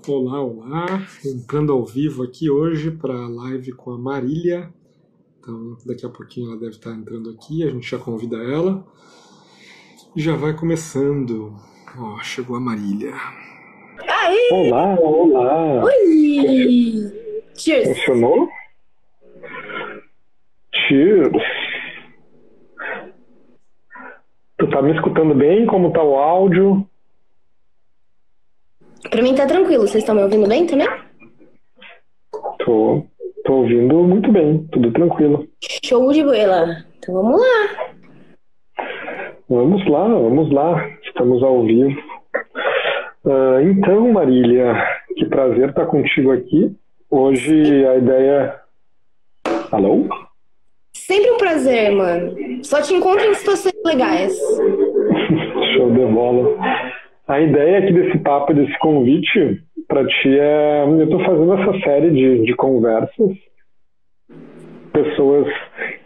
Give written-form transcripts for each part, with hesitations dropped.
Olá, olá, entrando ao vivo aqui hoje para a live com a Marília. Então, daqui a pouquinho ela deve estar entrando aqui, a gente já convida ela. E já vai começando. Ó, chegou a Marília. Aê! Olá, olá! Oi! Cheers! Funcionou? Cheers! Tu tá me escutando bem? Como tá o áudio? Pra mim tá tranquilo, vocês estão me ouvindo bem também? Tô ouvindo muito bem, tudo tranquilo. Show de bola! Então vamos lá! Vamos lá, estamos ao vivo. Então, Marília, que prazer estar contigo aqui. Hoje a ideia... Alô? Sempre um prazer, mano. Só te encontro em situações legais. Show de bola. A ideia aqui desse papo, desse convite para ti é... Eu estou fazendo essa série de conversas. Pessoas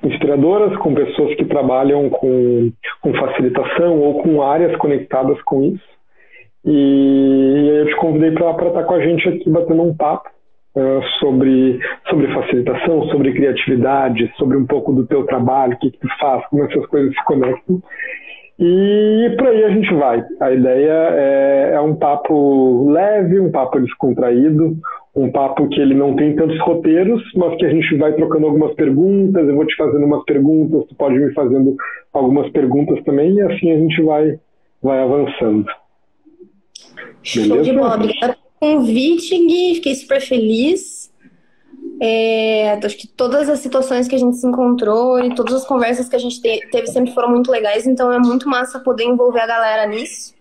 inspiradoras, com pessoas que trabalham com facilitação ou com áreas conectadas com isso. E eu te convidei para estar com a gente aqui batendo um papo sobre facilitação, sobre criatividade, sobre um pouco do teu trabalho, o que tu faz, como essas coisas se conectam. E por aí a gente vai. A ideia é um papo leve, um papo descontraído, um papo que ele não tem tantos roteiros, mas que a gente vai trocando algumas perguntas, eu vou te fazendo umas perguntas, tu pode me fazendo algumas perguntas também, e assim a gente vai avançando. Show Beleza? de bola. Obrigada pelo convite, Gui. Fiquei super feliz. Acho que todas as situações que a gente se encontrou e todas as conversas que a gente teve sempre foram muito legais, então é muito massa poder envolver a galera nisso.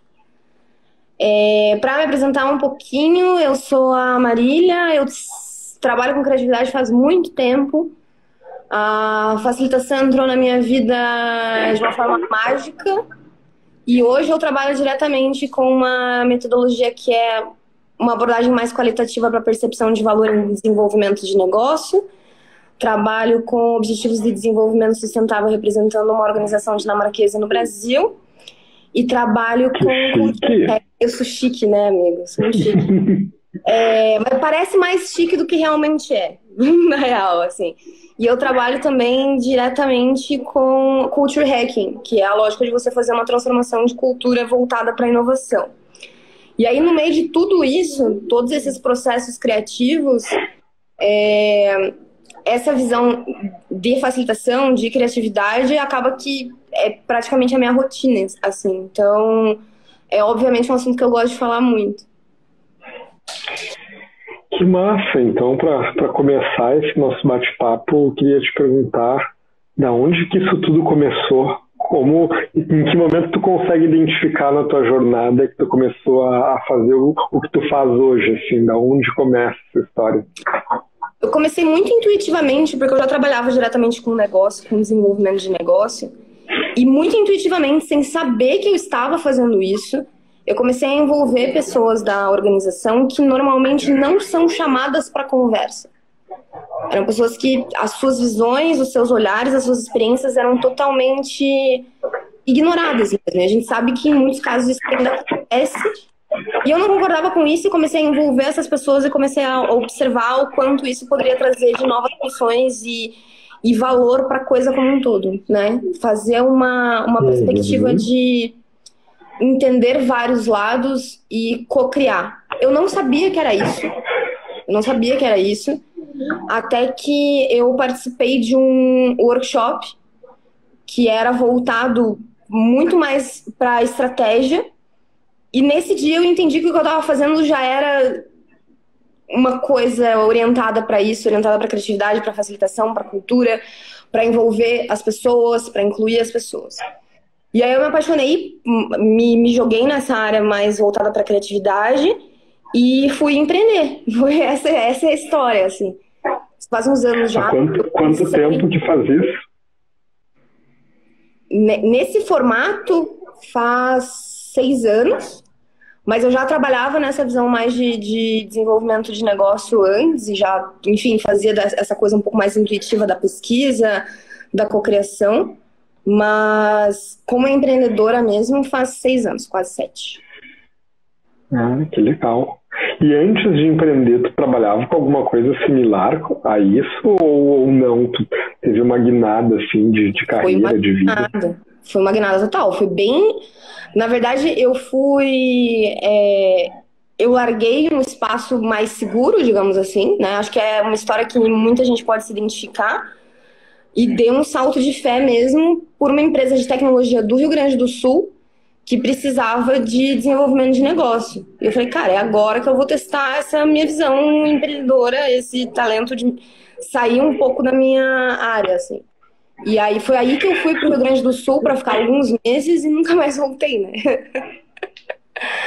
Para me apresentar um pouquinho, eu sou a Marília, eu trabalho com criatividade faz muito tempo. A facilitação entrou na minha vida de uma forma mágica e hoje eu trabalho diretamente com uma metodologia que é uma abordagem mais qualitativa para percepção de valor em desenvolvimento de negócio. Trabalho com objetivos de desenvolvimento sustentável representando uma organização dinamarquesa no Brasil. E trabalho com... Eu sou chique, né, amigo? Eu sou muito chique. Mas parece mais chique do que realmente é, na real, assim. E eu trabalho também diretamente com Culture Hacking, que é a lógica de você fazer uma transformação de cultura voltada para a inovação. E aí, no meio de tudo isso, todos esses processos criativos, essa visão de facilitação, de criatividade, acaba que é praticamente a minha rotina, assim. Então, é obviamente um assunto que eu gosto de falar muito. Que massa! Então, para começar esse nosso bate-papo, eu queria te perguntar da onde que isso tudo começou? Em que momento tu consegue identificar na tua jornada que tu começou a fazer o que tu faz hoje, assim, da onde começa essa história? Eu comecei muito intuitivamente, porque eu já trabalhava diretamente com negócio, com desenvolvimento de negócio, e muito intuitivamente, sem saber que eu estava fazendo isso, eu comecei a envolver pessoas da organização que normalmente não são chamadas para conversa. Eram pessoas que as suas visões, os seus olhares, as suas experiências eram totalmente ignoradas mesmo. A gente sabe que em muitos casos isso ainda acontece. E eu não concordava com isso e comecei a envolver essas pessoas e comecei a observar o quanto isso poderia trazer de novas soluções e valor para a coisa como um todo, né? Fazer uma perspectiva de entender vários lados e co-criar. Eu não sabia que era isso. Até que eu participei de um workshop que era voltado muito mais para estratégia. E nesse dia eu entendi que o que eu estava fazendo já era uma coisa orientada para isso, orientada para criatividade, para facilitação, para cultura, para envolver as pessoas, para incluir as pessoas. E aí eu me apaixonei, me joguei nessa área mais voltada para criatividade e fui empreender. Essa é a história, assim. Faz uns anos já. Há quanto tempo que faz isso? Nesse formato faz 6 anos, mas eu já trabalhava nessa visão mais de desenvolvimento de negócio antes e já, enfim, fazia essa coisa um pouco mais intuitiva da pesquisa, da cocriação, mas como empreendedora mesmo faz 6 anos, quase 7. Ah, que legal. E antes de empreender, tu trabalhava com alguma coisa similar a isso ou não? Tu teve uma guinada assim de Foi uma carreira, de vida? guinada. Foi uma guinada total. Foi bem. Na verdade, eu fui. Eu larguei um espaço mais seguro, digamos assim, né? Acho que é uma história que muita gente pode se identificar. E dei um salto de fé mesmo por uma empresa de tecnologia do Rio Grande do Sul que precisava de desenvolvimento de negócio. E eu falei, cara, é agora que eu vou testar essa minha visão empreendedora, esse talento de sair um pouco da minha área, assim. E aí foi aí que eu fui para o Rio Grande do Sul para ficar alguns meses e nunca mais voltei, né?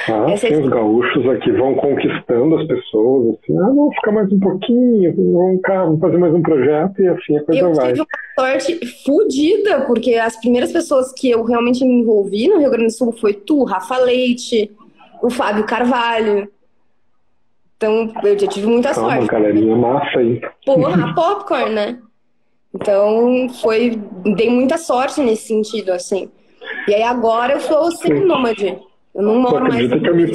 Ah, Essa é a sim, os história. gaúchos aqui vão conquistando as pessoas, assim, vamos ficar mais um pouquinho, vamos fazer mais um projeto e assim a Eu coisa vai. tive uma sorte fodida, porque as primeiras pessoas que eu realmente me envolvi no Rio Grande do Sul foi tu, Rafa Leite, o Fábio Carvalho. Então, eu já tive muita Ah, uma sorte. galerinha massa aí. Porra, a Popcorn, né? Então, dei muita sorte nesse sentido, assim. E aí agora eu sou Sim. semi-nômade. Eu não Tu moro mais acredita no que eu Rio. me,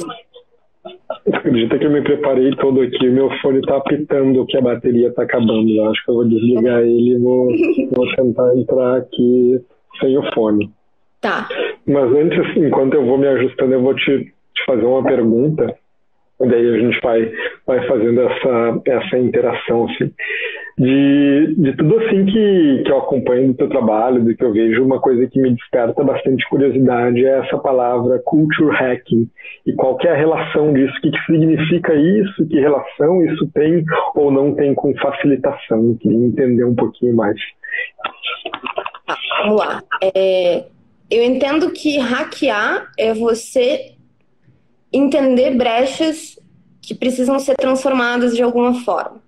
tu acredita que eu me preparei todo aqui, meu fone tá apitando que a bateria tá acabando. Eu acho que eu vou desligar ele e vou tentar entrar aqui sem o fone. Tá. Mas antes, enquanto eu vou me ajustando, eu vou te fazer uma pergunta. Daí a gente vai fazendo essa interação, assim. De tudo assim que eu acompanho do teu trabalho, do que eu vejo, uma coisa que me desperta bastante curiosidade é essa palavra culture hacking. E qual que é a relação disso? O que significa isso? Que relação isso tem ou não tem com facilitação? Eu queria entender um pouquinho mais. Vamos lá. Eu entendo que hackear é você entender brechas que precisam ser transformadas de alguma forma.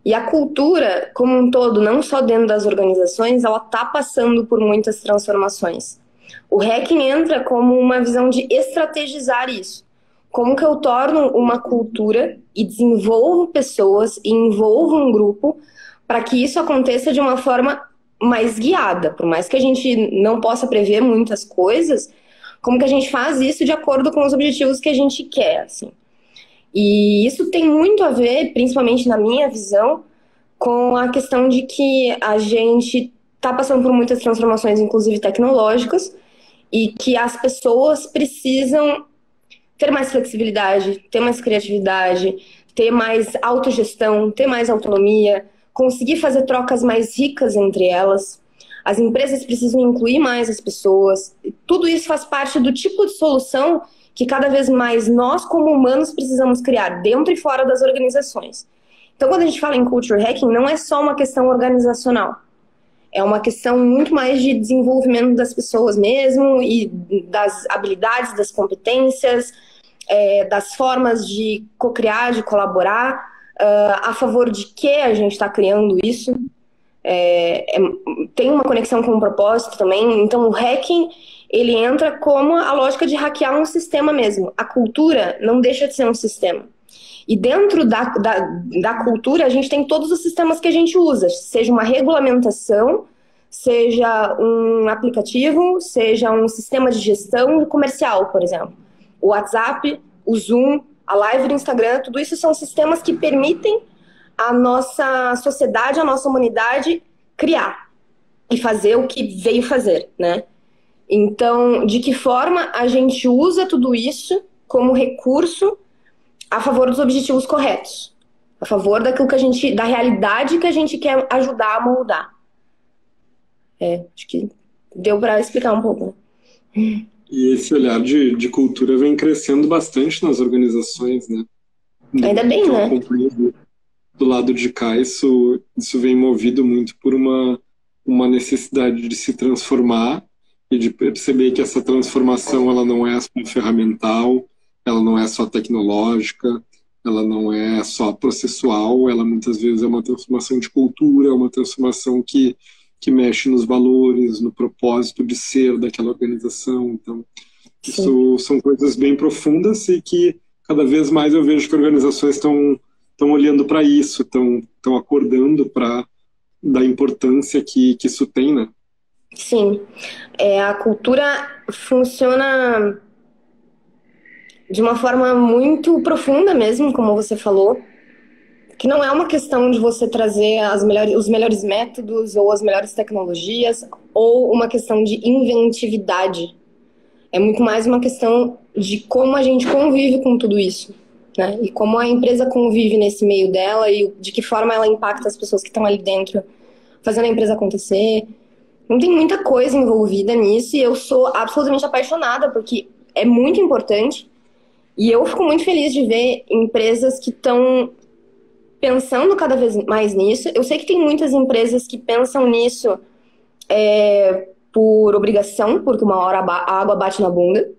E a cultura, como um todo, não só dentro das organizações, ela está passando por muitas transformações. O hacking entra como uma visão de estrategizar isso. Como que eu torno uma cultura e desenvolvo pessoas e envolvo um grupo para que isso aconteça de uma forma mais guiada. Por mais que a gente não possa prever muitas coisas, como que a gente faz isso de acordo com os objetivos que a gente quer, assim. E isso tem muito a ver, principalmente na minha visão, com a questão de que a gente está passando por muitas transformações, inclusive tecnológicas, e que as pessoas precisam ter mais flexibilidade, ter mais criatividade, ter mais autogestão, ter mais autonomia, conseguir fazer trocas mais ricas entre elas. As empresas precisam incluir mais as pessoas. Tudo isso faz parte do tipo de solução que cada vez mais nós, como humanos, precisamos criar dentro e fora das organizações. Então, quando a gente fala em culture hacking, não é só uma questão organizacional. É uma questão muito mais de desenvolvimento das pessoas mesmo e das habilidades, das competências, das formas de co-criar, de colaborar, a favor de que a gente está criando isso. Tem uma conexão com o propósito também. Então, o hacking, ele entra como a lógica de hackear um sistema mesmo. A cultura não deixa de ser um sistema. E dentro da cultura, a gente tem todos os sistemas que a gente usa, seja uma regulamentação, seja um aplicativo, seja um sistema de gestão comercial, por exemplo. O WhatsApp, o Zoom, a live do Instagram, tudo isso são sistemas que permitem a nossa sociedade, a nossa humanidade criar e fazer o que veio fazer, né? Então, de que forma a gente usa tudo isso como recurso a favor dos objetivos corretos, a favor daquilo que da realidade que a gente quer ajudar a moldar. Acho que deu para explicar um pouco, né? E esse olhar de cultura vem crescendo bastante nas organizações, né? Ainda bem, que eu né? acompanho do lado de cá, isso vem movido muito por uma necessidade de se transformar e de perceber que essa transformação ela não é só ferramental, ela não é só tecnológica, ela não é só processual, ela muitas vezes é uma transformação de cultura, é uma transformação que mexe nos valores, no propósito de ser daquela organização. Então, isso são coisas bem profundas e que cada vez mais eu vejo que organizações estão olhando para isso, estão acordando da importância que isso tem, né? Sim. A cultura funciona de uma forma muito profunda mesmo, como você falou, que não é uma questão de você trazer os melhores métodos ou as melhores tecnologias ou uma questão de inventividade. É muito mais uma questão de como a gente convive com tudo isso, né? E como a empresa convive nesse meio dela e de que forma ela impacta as pessoas que estão ali dentro, fazendo a empresa acontecer. Não tem muita coisa envolvida nisso e eu sou absolutamente apaixonada porque é muito importante e eu fico muito feliz de ver empresas que estão pensando cada vez mais nisso. Eu sei que tem muitas empresas que pensam nisso por obrigação, porque uma hora a água bate na bunda.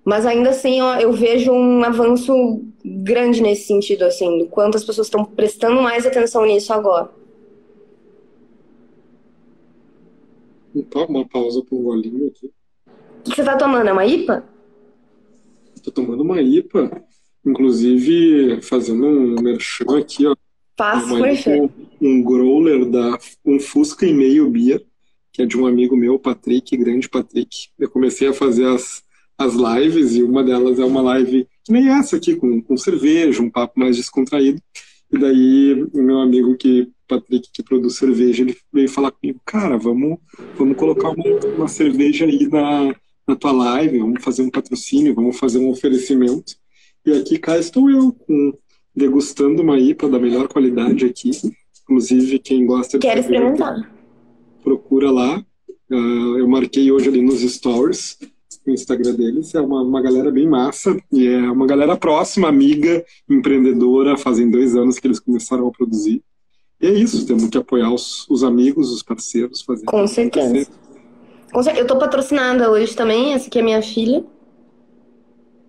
Mas ainda assim, ó, eu vejo um avanço grande nesse sentido, assim, do quanto as pessoas estão prestando mais atenção nisso agora. Então, uma pausa para um golinho aqui. O que você tá tomando? É uma IPA? Tô tomando uma IPA, inclusive fazendo um merchan aqui, ó. Faço, Uma IPA, um growler um Fusca e meio Beer, que é de um amigo meu, Patrick, grande Patrick. Eu comecei a fazer as lives e uma delas é uma live que nem essa aqui, com cerveja, um papo mais descontraído. E daí o meu amigo Patrick, que produz cerveja, ele veio falar comigo, cara, vamos colocar uma cerveja aí na tua live, vamos fazer um patrocínio, vamos fazer um oferecimento. E aqui cá estou eu, degustando uma IPA da melhor qualidade aqui. Inclusive, quem gosta de Quero experimentar. Procura lá. Eu marquei hoje ali nos stories, no Instagram deles. É uma galera bem massa e é uma galera próxima, amiga, empreendedora. Fazem 2 anos que eles começaram a produzir. E é isso, temos que apoiar os amigos, os parceiros. Com certeza. Eu tô patrocinada hoje também, essa aqui é minha filha.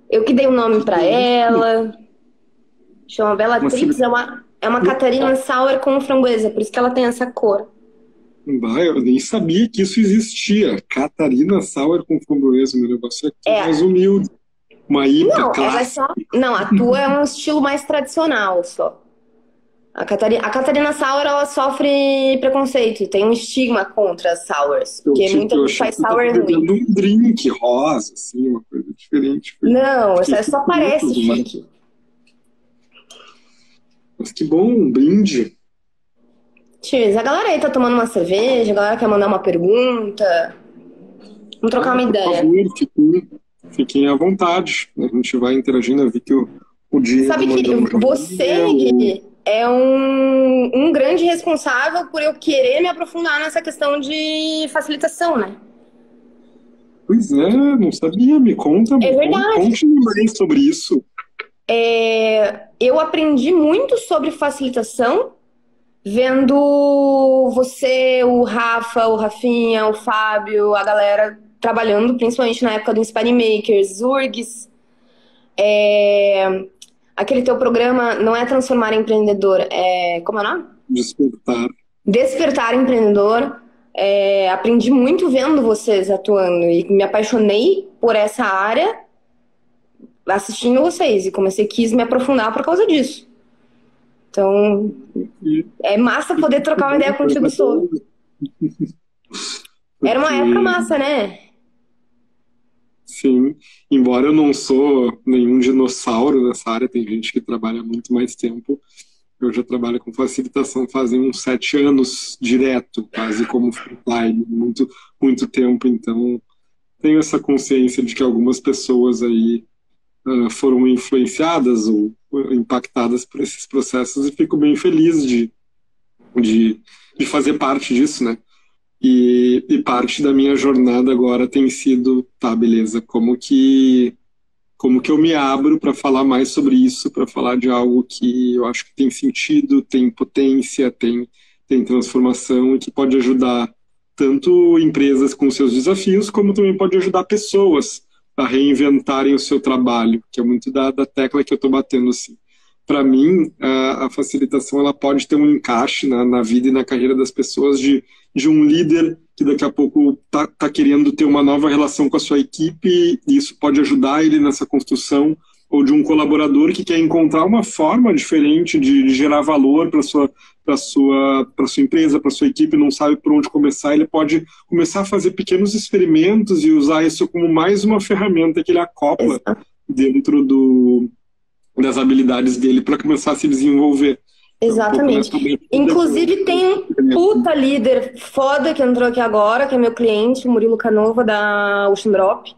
Eu que dei o nome pra ela. Chama Bellatrix, é uma Catarina Sour com framboesa, por isso que ela tem essa cor. Eu nem sabia que isso existia. Catarina Sour com framboesa, meu negócio é mais humilde. Uma IPA clássica. Não, a tua é um estilo mais tradicional só. A Catarina Sour, ela sofre preconceito, tem um estigma contra as sours, porque muita gente faz sour ruim. Um drink rosa, assim, uma coisa diferente. Não, isso só parece chique. Mas que bom, um brinde. Cheers, a galera aí tá tomando uma cerveja, a galera quer mandar uma pergunta. Vamos trocar uma ideia. Por favor, fiquem à vontade. A gente vai interagindo, eu vi que o Diego... Sabe que você, Gui, é um grande responsável por eu querer me aprofundar nessa questão de facilitação, né? Pois é, não sabia, me conta. É verdade. Conte-me mais sobre isso. Eu aprendi muito sobre facilitação vendo você, o Rafa, o Rafinha, o Fábio, a galera trabalhando, principalmente na época do Inspire Makers, Zurgs. Aquele teu programa não é Transformar Empreendedor, como é o nome? Despertar Empreendedor. Aprendi muito vendo vocês atuando e me apaixonei por essa área assistindo vocês e quis me aprofundar por causa disso. Então, é massa poder trocar uma ideia contigo sobre. Era uma época massa, né? Sim, embora eu não sou nenhum dinossauro nessa área, tem gente que trabalha muito mais tempo. Eu já trabalho com facilitação fazem uns 7 anos direto, quase como full-time, muito tempo. Então, tenho essa consciência de que algumas pessoas aí foram influenciadas ou impactadas por esses processos e fico bem feliz de fazer parte disso, né? E parte da minha jornada agora tem sido, tá, beleza, como que eu me abro para falar mais sobre isso, para falar de algo que eu acho que tem sentido, tem potência, tem transformação e que pode ajudar tanto empresas com seus desafios, como também pode ajudar pessoas a reinventarem o seu trabalho, que é muito da tecla que eu estou batendo assim. Para mim, a facilitação ela pode ter um encaixe na vida e na carreira das pessoas de um líder que daqui a pouco tá querendo ter uma nova relação com a sua equipe e isso pode ajudar ele nessa construção, ou de um colaborador que quer encontrar uma forma diferente de gerar valor para sua empresa, para sua equipe, não sabe por onde começar, ele pode começar a fazer pequenos experimentos e usar isso como mais uma ferramenta que ele acopla dentro das habilidades dele para começar a se desenvolver. Exatamente. Inclusive tem um puta líder foda que entrou aqui agora, que é meu cliente, o Murilo Canova, da Ocean Drop.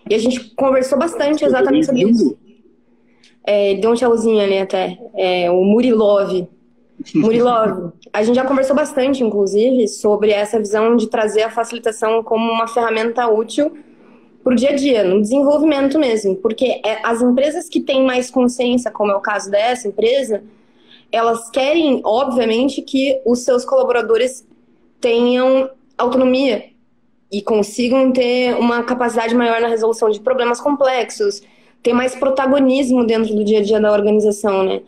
E a gente conversou bastante exatamente sobre isso. Ele deu um tchauzinho ali até. O Murilov. Murilov. A gente já conversou bastante, inclusive, sobre essa visão de trazer a facilitação como uma ferramenta útil para o dia a dia, no desenvolvimento mesmo. Porque as empresas que têm mais consciência, como é o caso dessa empresa, elas querem, obviamente, que os seus colaboradores tenham autonomia e consigam ter uma capacidade maior na resolução de problemas complexos, ter mais protagonismo dentro do dia a dia da organização, né?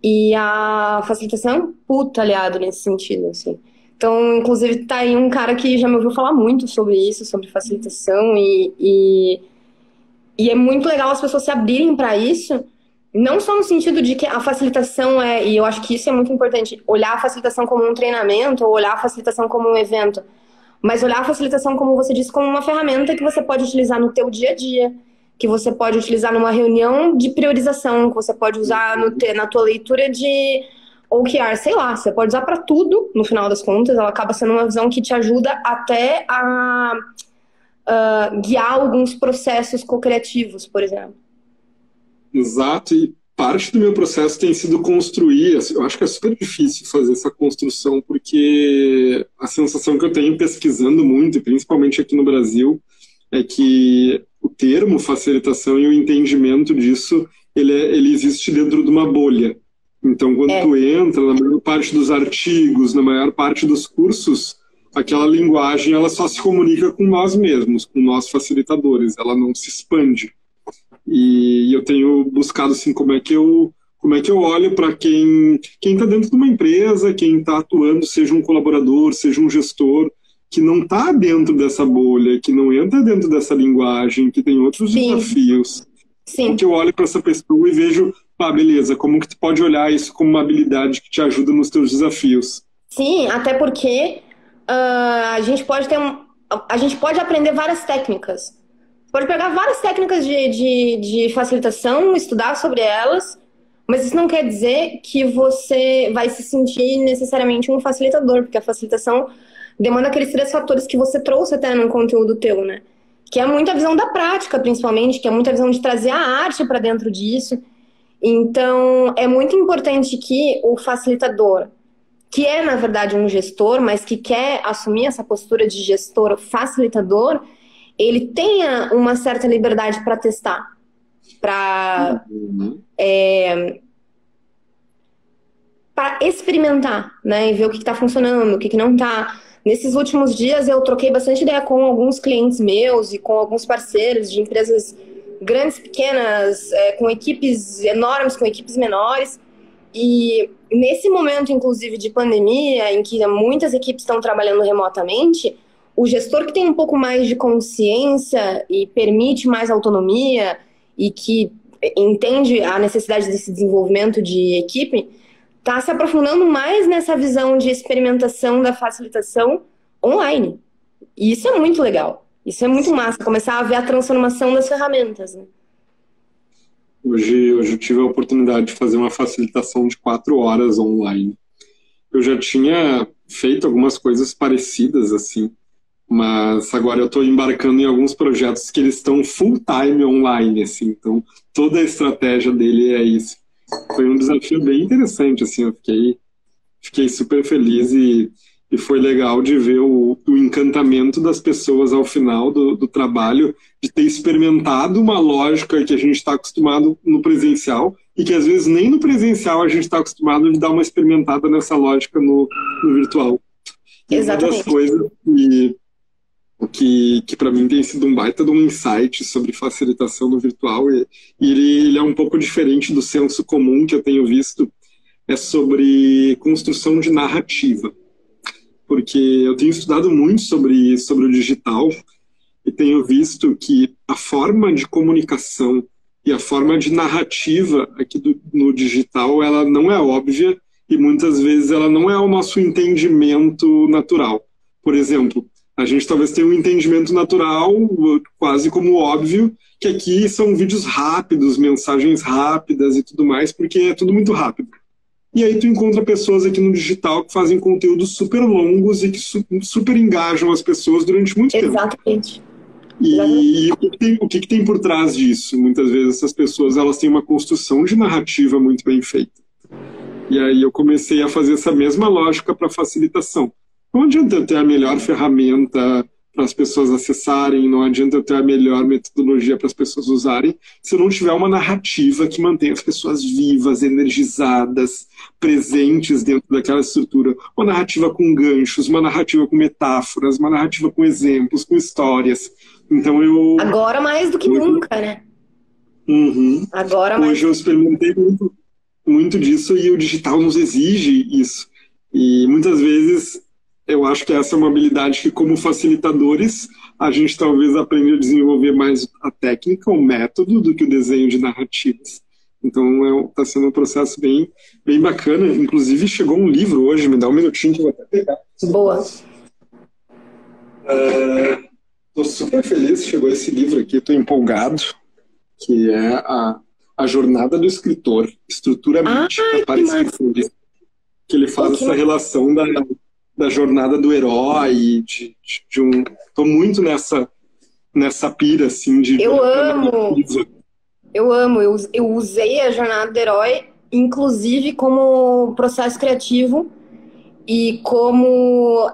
E a facilitação é um puta aliado nesse sentido, assim. Então, inclusive, tá aí um cara que já me ouviu falar muito sobre isso, sobre facilitação, e é muito legal as pessoas se abrirem para isso, não só no sentido de que a facilitação e eu acho que isso é muito importante, olhar a facilitação como um treinamento, ou olhar a facilitação como um evento, mas olhar a facilitação, como você disse, como uma ferramenta que você pode utilizar no teu dia a dia, que você pode utilizar numa reunião de priorização, que você pode usar na tua leitura de OKR, sei lá, você pode usar para tudo, no final das contas, ela acaba sendo uma visão que te ajuda até a guiar alguns processos co-criativos, por exemplo. Exato, e parte do meu processo tem sido construir, eu acho que é super difícil fazer essa construção, porque a sensação que eu tenho pesquisando muito, principalmente aqui no Brasil, é que o termo facilitação e o entendimento disso, ele existe dentro de uma bolha. Então, quando tu entra, na maior parte dos artigos, na maior parte dos cursos, aquela linguagem ela só se comunica com nós mesmos, com nós facilitadores, ela não se expande. E eu tenho buscado assim, como é que eu olho para quem está dentro de uma empresa, quem está atuando, seja um colaborador, seja um gestor, que não está dentro dessa bolha, que não entra dentro dessa linguagem, que tem outros desafios. Sim. Que eu olho para essa pessoa e vejo, beleza, como que tu pode olhar isso como uma habilidade que te ajuda nos teus desafios? Sim, até porque a gente pode aprender várias técnicas. Pode pegar várias técnicas de facilitação, estudar sobre elas, mas isso não quer dizer que você vai se sentir necessariamente um facilitador, porque a facilitação demanda aqueles 3 fatores que você trouxe até num conteúdo teu, né? Que é muita visão da prática, principalmente, que é muita visão de trazer a arte para dentro disso. Então, é muito importante que o facilitador, que é, na verdade, um gestor, mas que quer assumir essa postura de gestor facilitador, ele tenha uma certa liberdade para testar, para experimentar, né? E ver o que está funcionando, o que não está. Nesses últimos dias eu troquei bastante ideia com alguns clientes meus e com alguns parceiros de empresas grandes, pequenas, com equipes enormes, com equipes menores. E nesse momento, inclusive, de pandemia, em que muitas equipes estão trabalhando remotamente, o gestor que tem um pouco mais de consciência e permite mais autonomia e que entende a necessidade desse desenvolvimento de equipe, está se aprofundando mais nessa visão de experimentação da facilitação online. E isso é muito legal. Isso é muito massa, começar a ver a transformação das ferramentas, né? Hoje eu tive a oportunidade de fazer uma facilitação de 4 horas online. Eu já tinha feito algumas coisas parecidas, assim, mas agora eu estou embarcando em alguns projetos que eles estão full time online, assim, então toda a estratégia dele é isso. Foi um desafio bem interessante, assim, eu fiquei super feliz e foi legal de ver o encantamento das pessoas ao final do trabalho, de ter experimentado uma lógica que a gente está acostumado no presencial e que às vezes nem no presencial a gente está acostumado de dar uma experimentada nessa lógica no virtual. E exatamente. uma das coisas que para mim tem sido um baita de um insight sobre facilitação no virtual, e ele é um pouco diferente do senso comum que eu tenho visto, é sobre construção de narrativa. Porque eu tenho estudado muito sobre o digital e tenho visto que a forma de comunicação e a forma de narrativa aqui no digital, ela não é óbvia e muitas vezes ela não é o nosso entendimento natural. Por exemplo, A gente talvez tenha um entendimento natural, quase como óbvio, que aqui são vídeos rápidos, mensagens rápidas e tudo mais, porque é tudo muito rápido. E aí tu encontra pessoas aqui no digital que fazem conteúdos super longos e que super engajam as pessoas durante muito tempo. Exatamente. E o que tem por trás disso? Muitas vezes essas pessoas elas têm uma construção de narrativa muito bem feita. E aí eu comecei a fazer essa mesma lógica para facilitação. Não adianta eu ter a melhor ferramenta para as pessoas acessarem, não adianta eu ter a melhor metodologia para as pessoas usarem, se eu não tiver uma narrativa que mantenha as pessoas vivas, energizadas, presentes dentro daquela estrutura. Uma narrativa com ganchos, uma narrativa com metáforas, uma narrativa com exemplos, com histórias. Então Agora mais do que nunca, né? Uhum. Agora mais... Hoje eu experimentei muito disso e o digital nos exige isso. E muitas vezes eu acho que essa é uma habilidade que, como facilitadores, a gente talvez aprenda a desenvolver mais a técnica, o método, do que o desenho de narrativas. Então está sendo um processo bem, bem bacana. Inclusive chegou um livro hoje, me dá um minutinho que eu vou até pegar. Boa. Estou super feliz que chegou esse livro aqui, estou empolgado, que é a Jornada do Escritor, Estrutura Mítica para Escritores. Que ele faz essa relação da jornada do herói, Estou muito nessa pira, assim, de... Eu amo. Eu usei a jornada do herói, inclusive como processo criativo e como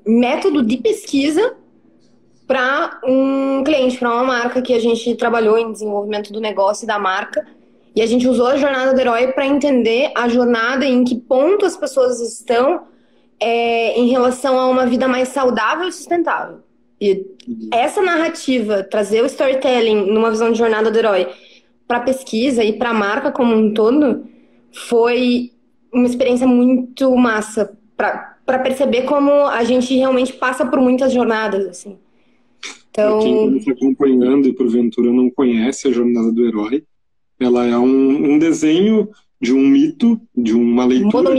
método de pesquisa para um cliente, para uma marca que a gente trabalhou em desenvolvimento do negócio e da marca. E a gente usou a jornada do herói para entender a jornada e em que ponto as pessoas estão em relação a uma vida mais saudável e sustentável. E essa narrativa, trazer o storytelling numa visão de jornada do herói para pesquisa e para a marca como um todo, foi uma experiência muito massa para perceber como a gente realmente passa por muitas jornadas, assim. Então, quem está acompanhando e porventura não conhece a jornada do herói, ela é um desenho de um mito, de uma leitura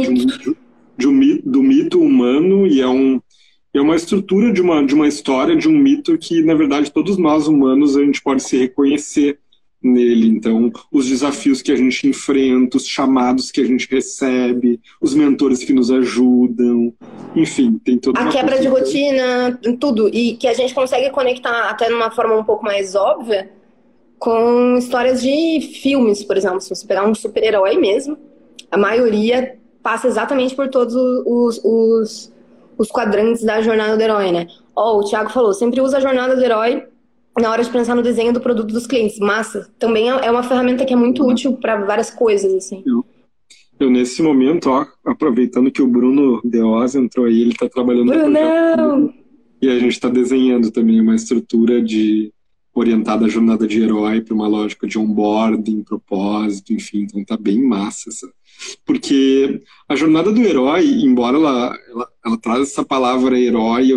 do mito humano, e é uma estrutura de uma história, de um mito que, na verdade, todos nós humanos, a gente pode se reconhecer nele. Então, os desafios que a gente enfrenta, os chamados que a gente recebe, os mentores que nos ajudam, enfim, tem toda a quebra de rotina, tudo, e que a gente consegue conectar até numa forma um pouco mais óbvia com histórias de filmes, por exemplo. Se você pegar um super-herói mesmo, a maioria passa exatamente por todos os quadrantes da jornada do herói, né? O Thiago falou, sempre usa a jornada do herói na hora de pensar no desenho do produto dos clientes. Massa. Também é uma ferramenta que é muito útil para várias coisas, assim. Eu nesse momento, aproveitando que o Bruno Deoz entrou aí, ele está trabalhando no projeto, e a gente está desenhando também uma estrutura orientada à jornada de herói para uma lógica de onboarding, propósito, enfim, então tá bem massa porque a jornada do herói, embora ela traz essa palavra herói,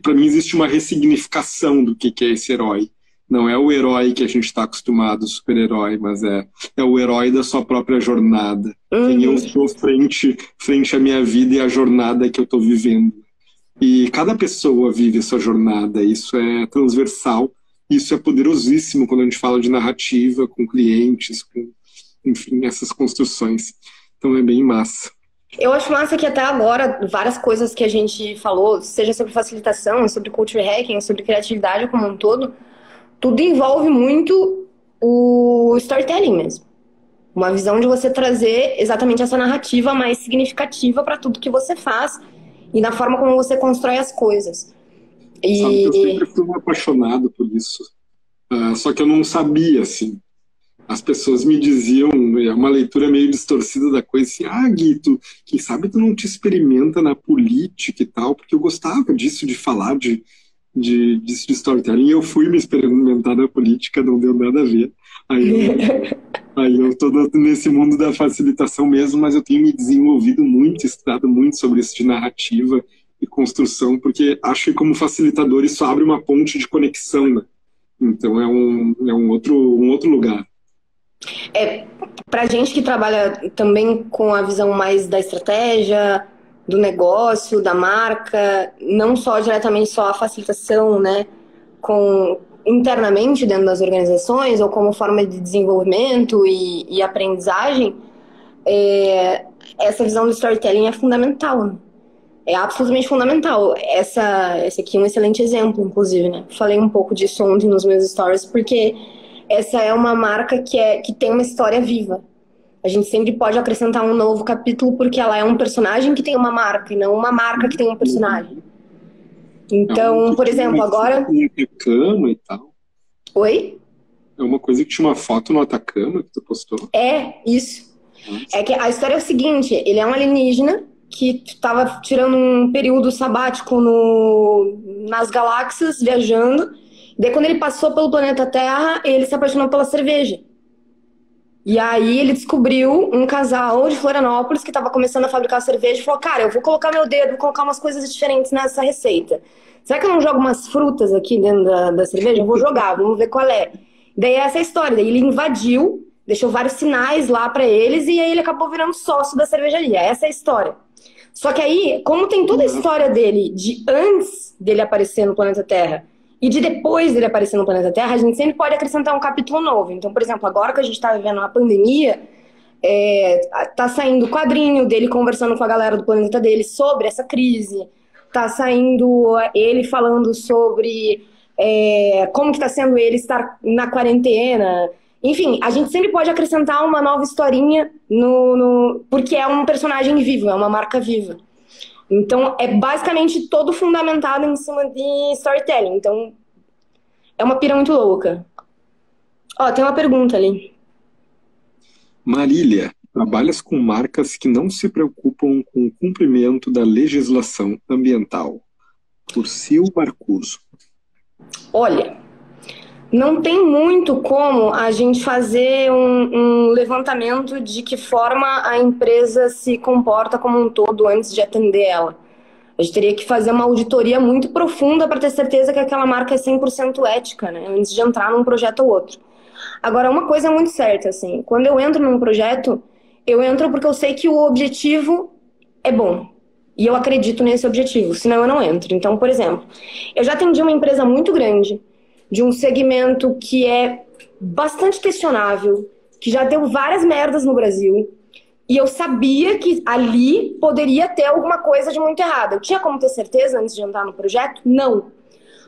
para mim existe uma ressignificação do que é esse herói. Não é o herói que a gente está acostumado, o super-herói, mas é o herói da sua própria jornada. Quem eu sou frente à minha vida e à jornada que eu estou vivendo. E cada pessoa vive essa jornada, isso é transversal. Isso é poderosíssimo quando a gente fala de narrativa com clientes, com, enfim, essas construções. Então é bem massa. Eu acho massa que até agora, várias coisas que a gente falou, seja sobre facilitação, sobre culture hacking, sobre criatividade como um todo, tudo envolve muito o storytelling mesmo. Uma visão de você trazer exatamente essa narrativa mais significativa para tudo que você faz e na forma como você constrói as coisas. Sabe, eu sempre fui apaixonado por isso. Só que eu não sabia, assim. As pessoas me diziam, é uma leitura meio distorcida da coisa, assim, Guito, quem sabe tu não te experimenta na política e tal, porque eu gostava disso, de falar disso de storytelling. E eu fui me experimentar na política, não deu nada a ver. Aí eu tô nesse mundo da facilitação mesmo, mas eu tenho me desenvolvido muito, estudado muito sobre isso de narrativa e construção, porque acho que como facilitador isso abre uma ponte de conexão, né? Então é um outro lugar. Pra gente que trabalha também com a visão mais da estratégia, do negócio, da marca, não só diretamente só a facilitação, né, internamente dentro das organizações ou como forma de desenvolvimento e aprendizagem, essa visão do storytelling é fundamental, né? É absolutamente fundamental. Esse aqui é um excelente exemplo, inclusive, né? Falei um pouco disso ontem nos meus stories, porque essa é uma marca que tem uma história viva. A gente sempre pode acrescentar um novo capítulo porque ela é um personagem que tem uma marca e não uma marca que tem um personagem. Então, por exemplo, agora... Atacama e tal. Oi? É uma coisa que tinha uma foto no Atacama que tu postou. É, isso. É que a história é o seguinte, ele é um alienígena que estava tirando um período sabático nas galáxias, viajando. Daí, quando ele passou pelo planeta Terra, ele se apaixonou pela cerveja. E aí ele descobriu um casal de Florianópolis que estava começando a fabricar cerveja e falou, cara, eu vou colocar meu dedo, vou colocar umas coisas diferentes nessa receita. Será que eu não jogo umas frutas aqui dentro da cerveja? Eu vou jogar, vamos ver qual é. Daí essa é a história. Daí ele invadiu, deixou vários sinais lá pra eles e aí ele acabou virando sócio da cervejaria. Essa é a história. Só que aí, como tem toda a história dele de antes dele aparecer no planeta Terra e de depois dele aparecer no planeta Terra, a gente sempre pode acrescentar um capítulo novo. Então, por exemplo, agora que a gente está vivendo uma pandemia, tá saindo o quadrinho dele conversando com a galera do planeta dele sobre essa crise. Tá saindo ele falando sobre como que tá sendo ele estar na quarentena. Enfim, a gente sempre pode acrescentar uma nova historinha porque é um personagem vivo, é uma marca viva. Então, é basicamente todo fundamentado em cima de storytelling. Então, é uma pira muito louca. Ó, tem uma pergunta ali. Marília, trabalhas com marcas que não se preocupam com o cumprimento da legislação ambiental. Curcio Marcuso. Olha, não tem muito como a gente fazer um levantamento de que forma a empresa se comporta como um todo antes de atender ela. A gente teria que fazer uma auditoria muito profunda para ter certeza que aquela marca é 100% ética, né? Antes de entrar num projeto ou outro. Agora, uma coisa é muito certa, assim, quando eu entro num projeto, eu entro porque eu sei que o objetivo é bom. E eu acredito nesse objetivo, senão eu não entro. Então, por exemplo, eu já atendi uma empresa muito grande, de um segmento que é bastante questionável, que já deu várias merdas no Brasil, e eu sabia que ali poderia ter alguma coisa de muito errado. Eu tinha como ter certeza antes de entrar no projeto? Não.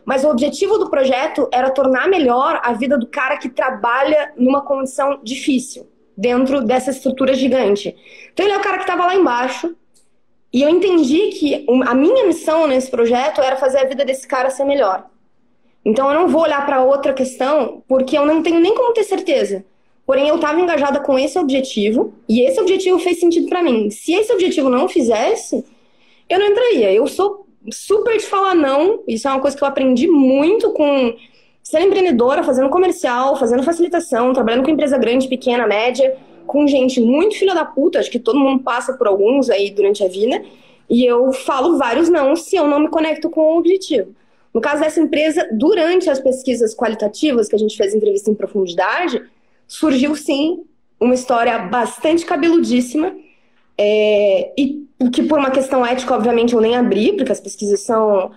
Mas o objetivo do projeto era tornar melhor a vida do cara que trabalha numa condição difícil, dentro dessa estrutura gigante. Então ele é o cara que estava lá embaixo, e eu entendi que a minha missão nesse projeto era fazer a vida desse cara ser melhor. Então eu não vou olhar para outra questão, porque eu não tenho nem como ter certeza. Porém, eu estava engajada com esse objetivo, e esse objetivo fez sentido para mim. Se esse objetivo não fizesse, eu não entraria. Eu sou super de falar não, isso é uma coisa que eu aprendi muito com sendo empreendedora, fazendo comercial, fazendo facilitação, trabalhando com empresa grande, pequena, média, com gente muito filha da puta, acho que todo mundo passa por alguns aí durante a vida, e eu falo vários não se eu não me conecto com o objetivo. No caso dessa empresa, durante as pesquisas qualitativas que a gente fez entrevista em profundidade, surgiu sim uma história bastante cabeludíssima, e que por uma questão ética, obviamente, eu nem abri, porque as pesquisas são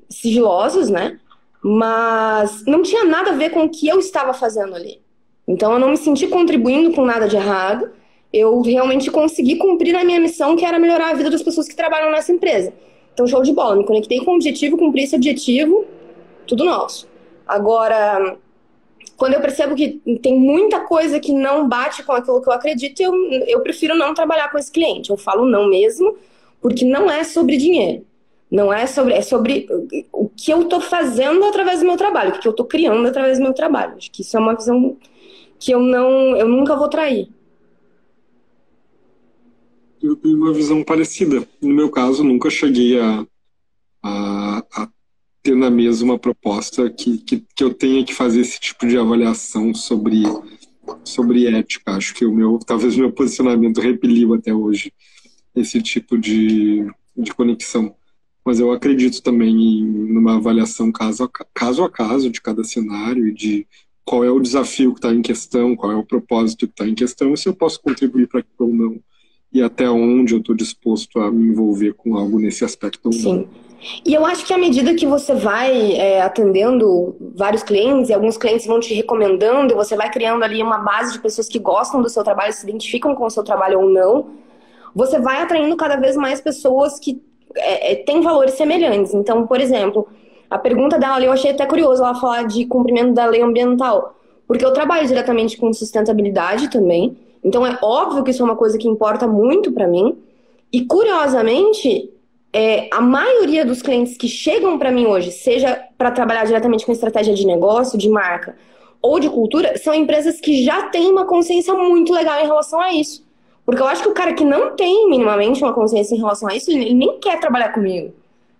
sigilosas, né? Mas não tinha nada a ver com o que eu estava fazendo ali. Então eu não me senti contribuindo com nada de errado, eu realmente consegui cumprir a minha missão, que era melhorar a vida das pessoas que trabalham nessa empresa. Então show de bola, me conectei com o objetivo, cumpri esse objetivo, tudo nosso. Agora, quando eu percebo que tem muita coisa que não bate com aquilo que eu acredito, eu prefiro não trabalhar com esse cliente. Eu falo não mesmo, porque não é sobre dinheiro. Não é sobre... É sobre o que eu estou fazendo através do meu trabalho, o que eu estou criando através do meu trabalho. Acho que isso é uma visão que eu nunca vou trair. Eu tenho uma visão parecida. No meu caso, nunca cheguei a ter na mesa uma proposta que eu tenha que fazer esse tipo de avaliação sobre ética. Acho que talvez o meu posicionamento repeliu até hoje esse tipo de conexão. Mas eu acredito também numa avaliação caso a caso de cada cenário e de qual é o desafio que está em questão, qual é o propósito que está em questão e se eu posso contribuir para aquilo ou não. e até onde eu estou disposto a me envolver com algo nesse aspecto ou não. Sim. E eu acho que à medida que você vai atendendo vários clientes, e alguns clientes vão te recomendando, e você vai criando ali uma base de pessoas que gostam do seu trabalho, se identificam com o seu trabalho ou não, você vai atraindo cada vez mais pessoas que têm valores semelhantes. Então, por exemplo, a pergunta dela ali eu achei até curioso, ela falar de cumprimento da lei ambiental, porque eu trabalho diretamente com sustentabilidade também, então é óbvio que isso é uma coisa que importa muito para mim, e curiosamente, a maioria dos clientes que chegam para mim hoje, seja para trabalhar diretamente com estratégia de negócio, de marca ou de cultura, são empresas que já têm uma consciência muito legal em relação a isso. Porque eu acho que o cara que não tem minimamente uma consciência em relação a isso, ele nem quer trabalhar comigo.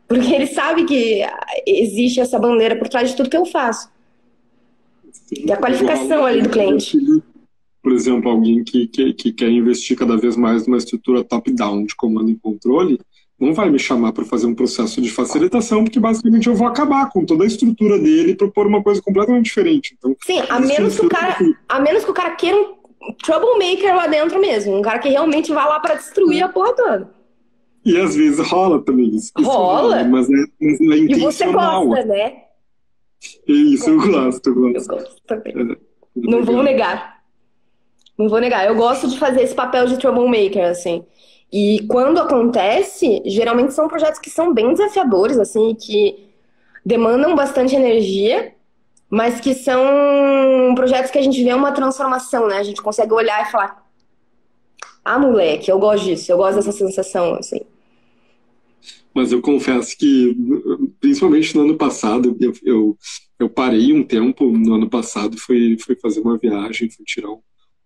Porque ele sabe que existe essa bandeira por trás de tudo que eu faço. E a qualificação ali do cliente. Por exemplo, alguém que quer investir cada vez mais numa estrutura top-down de comando e controle, não vai me chamar para fazer um processo de facilitação, porque basicamente eu vou acabar com toda a estrutura dele e propor uma coisa completamente diferente. Então, sim, a menos que o cara queira um troublemaker lá dentro mesmo, um cara que realmente vai lá para destruir a porra toda. E às vezes rola também isso. Rola? Mas é intencional. E você gosta, né? Isso, eu gosto. Eu gosto também. Não vou negar. Não vou negar. Eu gosto de fazer esse papel de troublemaker, assim. E quando acontece, geralmente são projetos que são bem desafiadores, assim, que demandam bastante energia, mas que são projetos que a gente vê uma transformação, né? A gente consegue olhar e falar: ah, moleque, eu gosto disso, eu gosto dessa sensação, assim. Mas eu confesso que, principalmente no ano passado, eu parei um tempo no ano passado, fui fazer uma viagem, fui tirar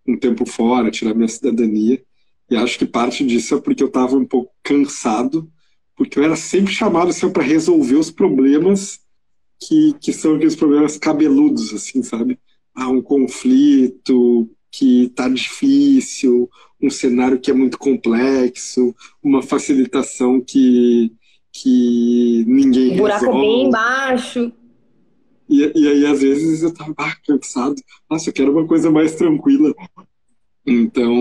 um tempo fora, tirar minha cidadania. E acho que parte disso é porque eu estava um pouco cansado, porque eu era sempre chamado assim, para resolver os problemas que são aqueles problemas cabeludos, assim, sabe? Um conflito que está difícil, um cenário que é muito complexo, uma facilitação que ninguém buraco resolve. Bem embaixo. E aí, às vezes, eu estava cansado. Nossa, eu quero uma coisa mais tranquila. Então,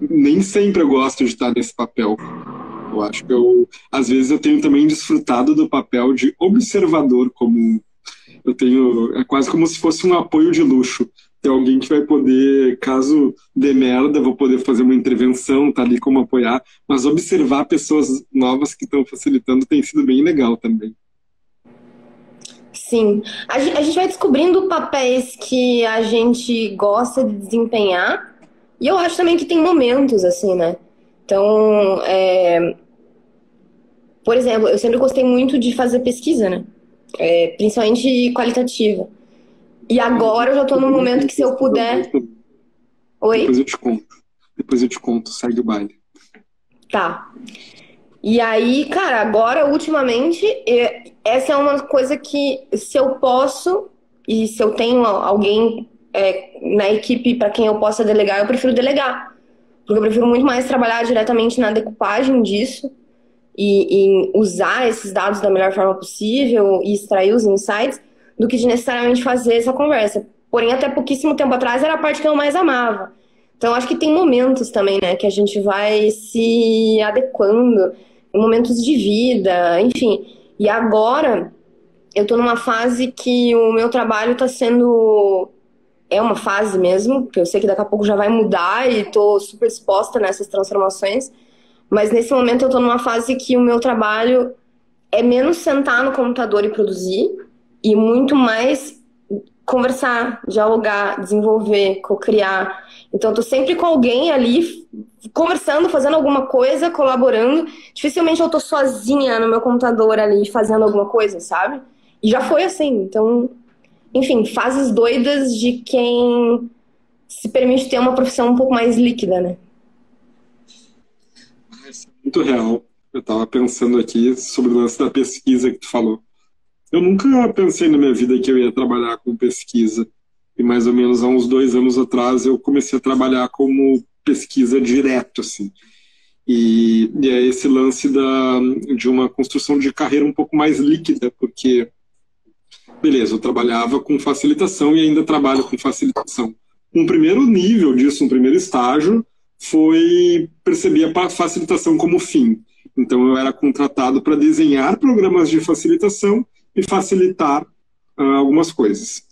nem sempre eu gosto de estar nesse papel. Eu acho que às vezes eu tenho também desfrutado do papel de observador, como eu tenho, é quase como se fosse um apoio de luxo. Tem alguém que vai poder, caso dê merda, vou poder fazer uma intervenção, tá ali como apoiar, mas observar pessoas novas que estão facilitando tem sido bem legal também. Sim, a gente vai descobrindo papéis que a gente gosta de desempenhar, e eu acho também que tem momentos, assim, né? Então, por exemplo, eu sempre gostei muito de fazer pesquisa, né? Principalmente qualitativa. E agora eu já tô num momento que se eu puder... Oi? Depois eu te conto, segue o baile. Tá. E aí, cara, agora, ultimamente, essa é uma coisa que, se eu posso, e se eu tenho alguém na equipe para quem eu possa delegar, eu prefiro delegar. Porque eu prefiro muito mais trabalhar diretamente na decupagem disso e usar esses dados da melhor forma possível e extrair os insights, do que de necessariamente fazer essa conversa. Porém, até pouquíssimo tempo atrás, era a parte que eu mais amava. Então, acho que tem momentos também, né, que a gente vai se adequando, momentos de vida, enfim. E agora, eu tô numa fase que o meu trabalho tá sendo... É uma fase mesmo, porque eu sei que daqui a pouco já vai mudar e tô super exposta nessas transformações. Mas nesse momento eu tô numa fase que o meu trabalho é menos sentar no computador e produzir, e muito mais conversar, dialogar, desenvolver, co-criar. Então, eu tô sempre com alguém ali, conversando, fazendo alguma coisa, colaborando. Dificilmente eu tô sozinha no meu computador ali, fazendo alguma coisa, sabe? E já foi assim. Então, enfim, fases doidas de quem se permite ter uma profissão um pouco mais líquida, né? Isso é muito real. Eu tava pensando aqui sobre o lance da pesquisa que tu falou. Eu nunca pensei na minha vida que eu ia trabalhar com pesquisa. E mais ou menos há uns 2 anos atrás eu comecei a trabalhar como pesquisa direto, assim. E é esse lance de uma construção de carreira um pouco mais líquida, porque, beleza, eu trabalhava com facilitação e ainda trabalho com facilitação. Um primeiro nível disso, um primeiro estágio, foi perceber a facilitação como fim. Então, eu era contratado para desenhar programas de facilitação e facilitar algumas coisas.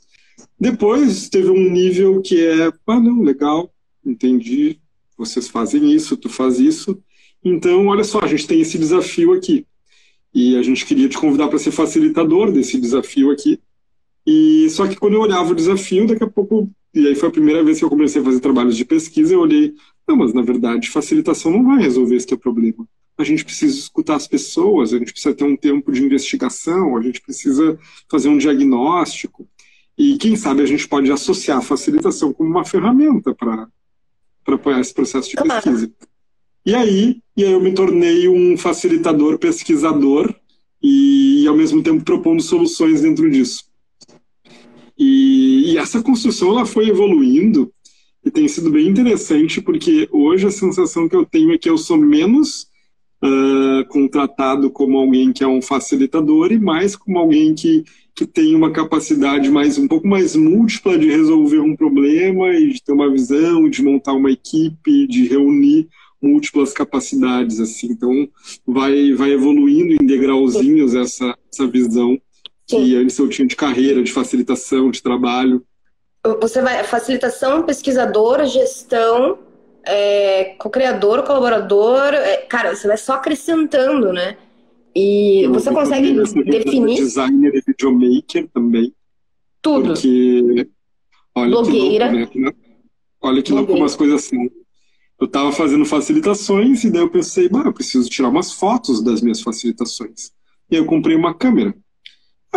Depois, teve um nível que não, legal, entendi, vocês fazem isso, tu faz isso. Então, olha só, a gente tem esse desafio aqui. E a gente queria te convidar para ser facilitador desse desafio aqui. E só que quando eu olhava o desafio, daqui a pouco, e aí foi a primeira vez que eu comecei a fazer trabalhos de pesquisa, eu olhei, não, mas na verdade facilitação não vai resolver esse teu problema. A gente precisa escutar as pessoas, a gente precisa ter um tempo de investigação, a gente precisa fazer um diagnóstico. E quem sabe a gente pode associar a facilitação como uma ferramenta para apoiar esse processo de pesquisa. E aí eu me tornei um facilitador, pesquisador e ao mesmo tempo propondo soluções dentro disso. E essa construção ela foi evoluindo e tem sido bem interessante porque hoje a sensação que eu tenho é que eu sou menos contratado como alguém que é um facilitador e mais como alguém que tem uma capacidade um pouco mais múltipla de resolver um problema e de ter uma visão, de montar uma equipe, de reunir múltiplas capacidades, assim. Então vai evoluindo em degrauzinhos essa visão que antes eu tinha de carreira, de facilitação, de trabalho. Você vai facilitação, pesquisador, gestão, co-criador, colaborador, cara, você vai só acrescentando, né? E você consegue definir... Designer e videomaker também. Tudo. Porque, olha blogueira. Que louco, né? Olha que louco umas coisas assim. Eu estava fazendo facilitações e daí eu pensei, eu preciso tirar umas fotos das minhas facilitações. E aí eu comprei uma câmera.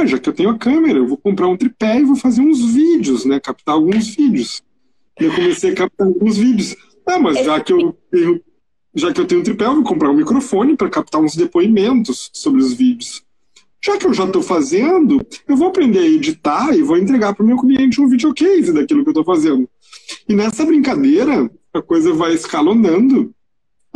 Já que eu tenho a câmera, eu vou comprar um tripé e vou fazer uns vídeos, né? Captar alguns vídeos. E eu comecei a captar alguns vídeos. Mas já que eu tenho um tripé, eu vou comprar um microfone para captar uns depoimentos sobre os vídeos. Já que eu já estou fazendo, eu vou aprender a editar e vou entregar para o meu cliente um videocase daquilo que eu estou fazendo. E nessa brincadeira, a coisa vai escalonando.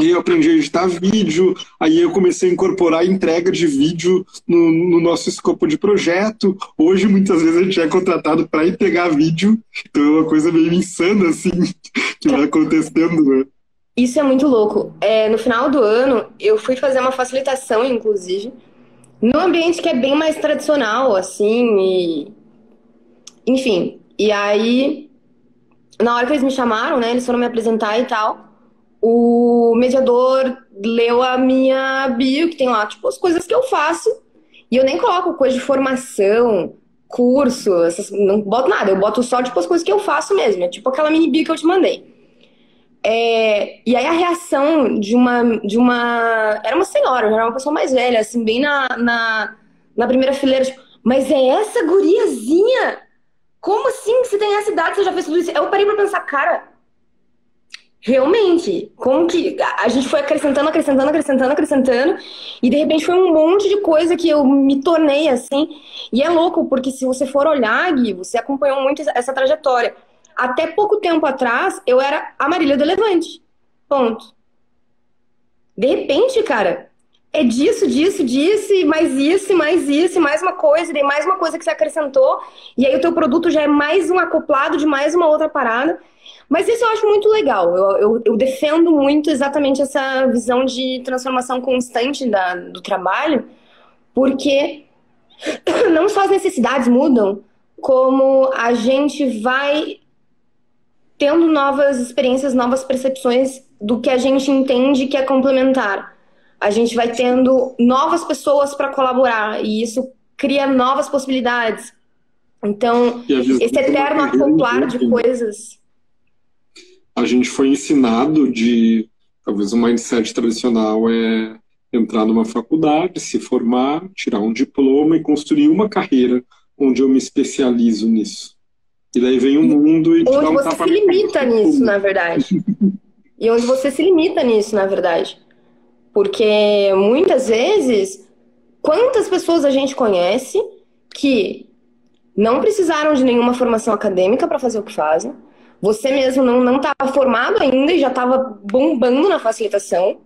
E eu aprendi a editar vídeo, aí eu comecei a incorporar a entrega de vídeo no nosso escopo de projeto. Hoje, muitas vezes, a gente é contratado para entregar vídeo. Então é uma coisa meio insana, assim, que vai acontecendo, né? Isso é muito louco. No final do ano, eu fui fazer uma facilitação, inclusive, num ambiente que é bem mais tradicional, assim, enfim. E aí, na hora que eles me chamaram, né, eles foram me apresentar e tal, o mediador leu a minha bio, que tem lá, tipo, as coisas que eu faço, e eu nem coloco coisa de formação, curso, não boto nada, eu boto só, tipo, as coisas que eu faço mesmo, tipo aquela mini bio que eu te mandei. E aí a reação de uma... Era uma senhora, era uma pessoa mais velha, assim, bem na primeira fileira, tipo, mas é essa guriazinha? Como assim? Você tem essa idade, você já fez tudo isso? Eu parei pra pensar, cara... Realmente, como que a gente foi acrescentando, e de repente foi um monte de coisa que eu me tornei assim. E é louco, porque se você for olhar, Gui, você acompanhou muito essa trajetória. Até pouco tempo atrás, eu era a Marília do Levante. Ponto. De repente, cara, é disso, e mais isso, e mais uma coisa, e daí mais uma coisa que você acrescentou, e aí o teu produto já é mais um acoplado de mais uma outra parada. Mas isso eu acho muito legal. Eu defendo muito exatamente essa visão de transformação constante do trabalho, porque não só as necessidades mudam, como a gente vai tendo novas experiências, novas percepções do que a gente entende que é complementar. A gente vai tendo novas pessoas para colaborar, e isso cria novas possibilidades. Então, esse eterno acoplar de coisas... A gente foi ensinado talvez o mindset tradicional é entrar numa faculdade, se formar, tirar um diploma e construir uma carreira onde eu me especializo nisso. E daí vem o mundo e... Onde você se limita nisso, na verdade. E onde você se limita nisso, na verdade. Porque muitas vezes, quantas pessoas a gente conhece que não precisaram de nenhuma formação acadêmica para fazer o que fazem? Você mesmo não estava formado ainda e já estava bombando na facilitação.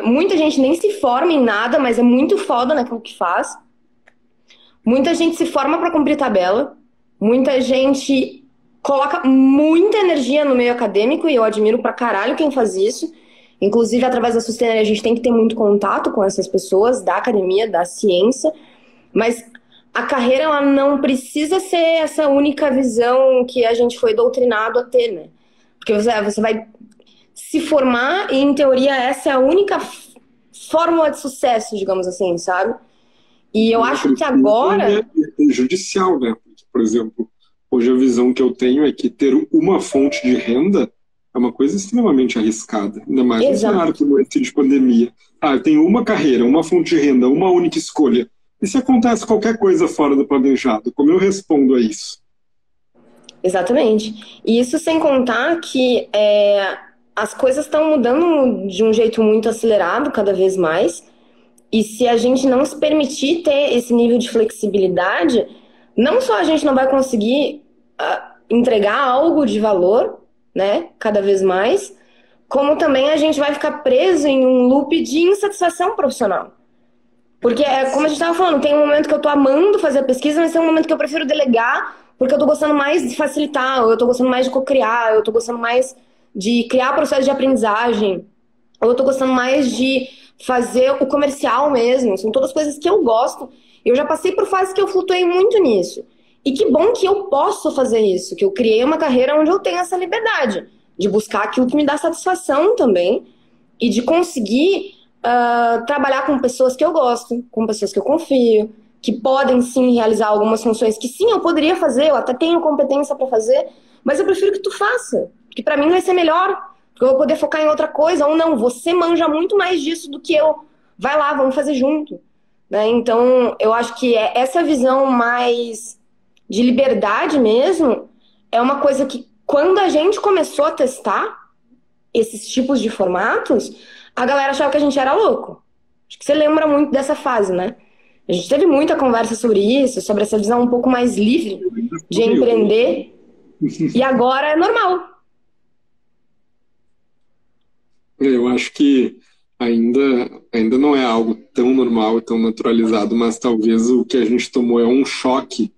Muita gente nem se forma em nada, mas é muito foda naquilo que faz. Muita gente se forma para cumprir tabela. Muita gente coloca muita energia no meio acadêmico e eu admiro pra caralho quem faz isso. Inclusive, através da Sustainer, a gente tem que ter muito contato com essas pessoas da academia, da ciência, mas a carreira ela não precisa ser essa única visão que a gente foi doutrinado a ter, né? Porque você vai se formar e, em teoria, essa é a única fórmula de sucesso, digamos assim, sabe? E eu acho que agora... É judicial, né? Porque, por exemplo, hoje a visão que eu tenho é que ter uma fonte de renda é uma coisa extremamente arriscada, ainda mais no cenário como esse de pandemia. Eu tenho uma carreira, uma fonte de renda, uma única escolha. E se acontece qualquer coisa fora do planejado, como eu respondo a isso? Exatamente. E isso sem contar que as coisas estão mudando de um jeito muito acelerado cada vez mais. E se a gente não se permitir ter esse nível de flexibilidade, não só a gente não vai conseguir entregar algo de valor, né, cada vez mais, como também a gente vai ficar preso em um loop de insatisfação profissional. Porque, como a gente estava falando, tem um momento que eu tô amando fazer a pesquisa, mas tem um momento que eu prefiro delegar, porque eu tô gostando mais de facilitar, ou eu tô gostando mais de co-criar, eu tô gostando mais de criar processo de aprendizagem, ou eu tô gostando mais de fazer o comercial mesmo. São todas coisas que eu gosto. Eu já passei por fases que eu flutuei muito nisso. E que bom que eu posso fazer isso, que eu criei uma carreira onde eu tenho essa liberdade de buscar aquilo que me dá satisfação também e de conseguir trabalhar com pessoas que eu gosto, com pessoas que eu confio, que podem sim realizar algumas funções que sim, eu poderia fazer, eu até tenho competência para fazer, mas eu prefiro que tu faça, porque para mim vai ser melhor, porque eu vou poder focar em outra coisa, ou não, você manja muito mais disso do que eu, vai lá, vamos fazer junto, né? Então, eu acho que essa visão mais de liberdade mesmo é uma coisa que, quando a gente começou a testar esses tipos de formatos, a galera achava que a gente era louco. Acho que você lembra muito dessa fase, né? A gente teve muita conversa sobre isso, sobre essa visão um pouco mais livre de empreender, e agora é normal. Eu acho que ainda não é algo tão normal, tão naturalizado, mas talvez o que a gente tomou é um choque.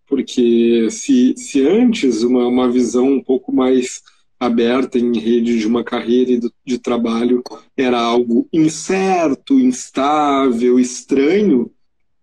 Porque se antes uma visão um pouco mais aberta em rede de uma carreira e de trabalho era algo incerto, instável, estranho,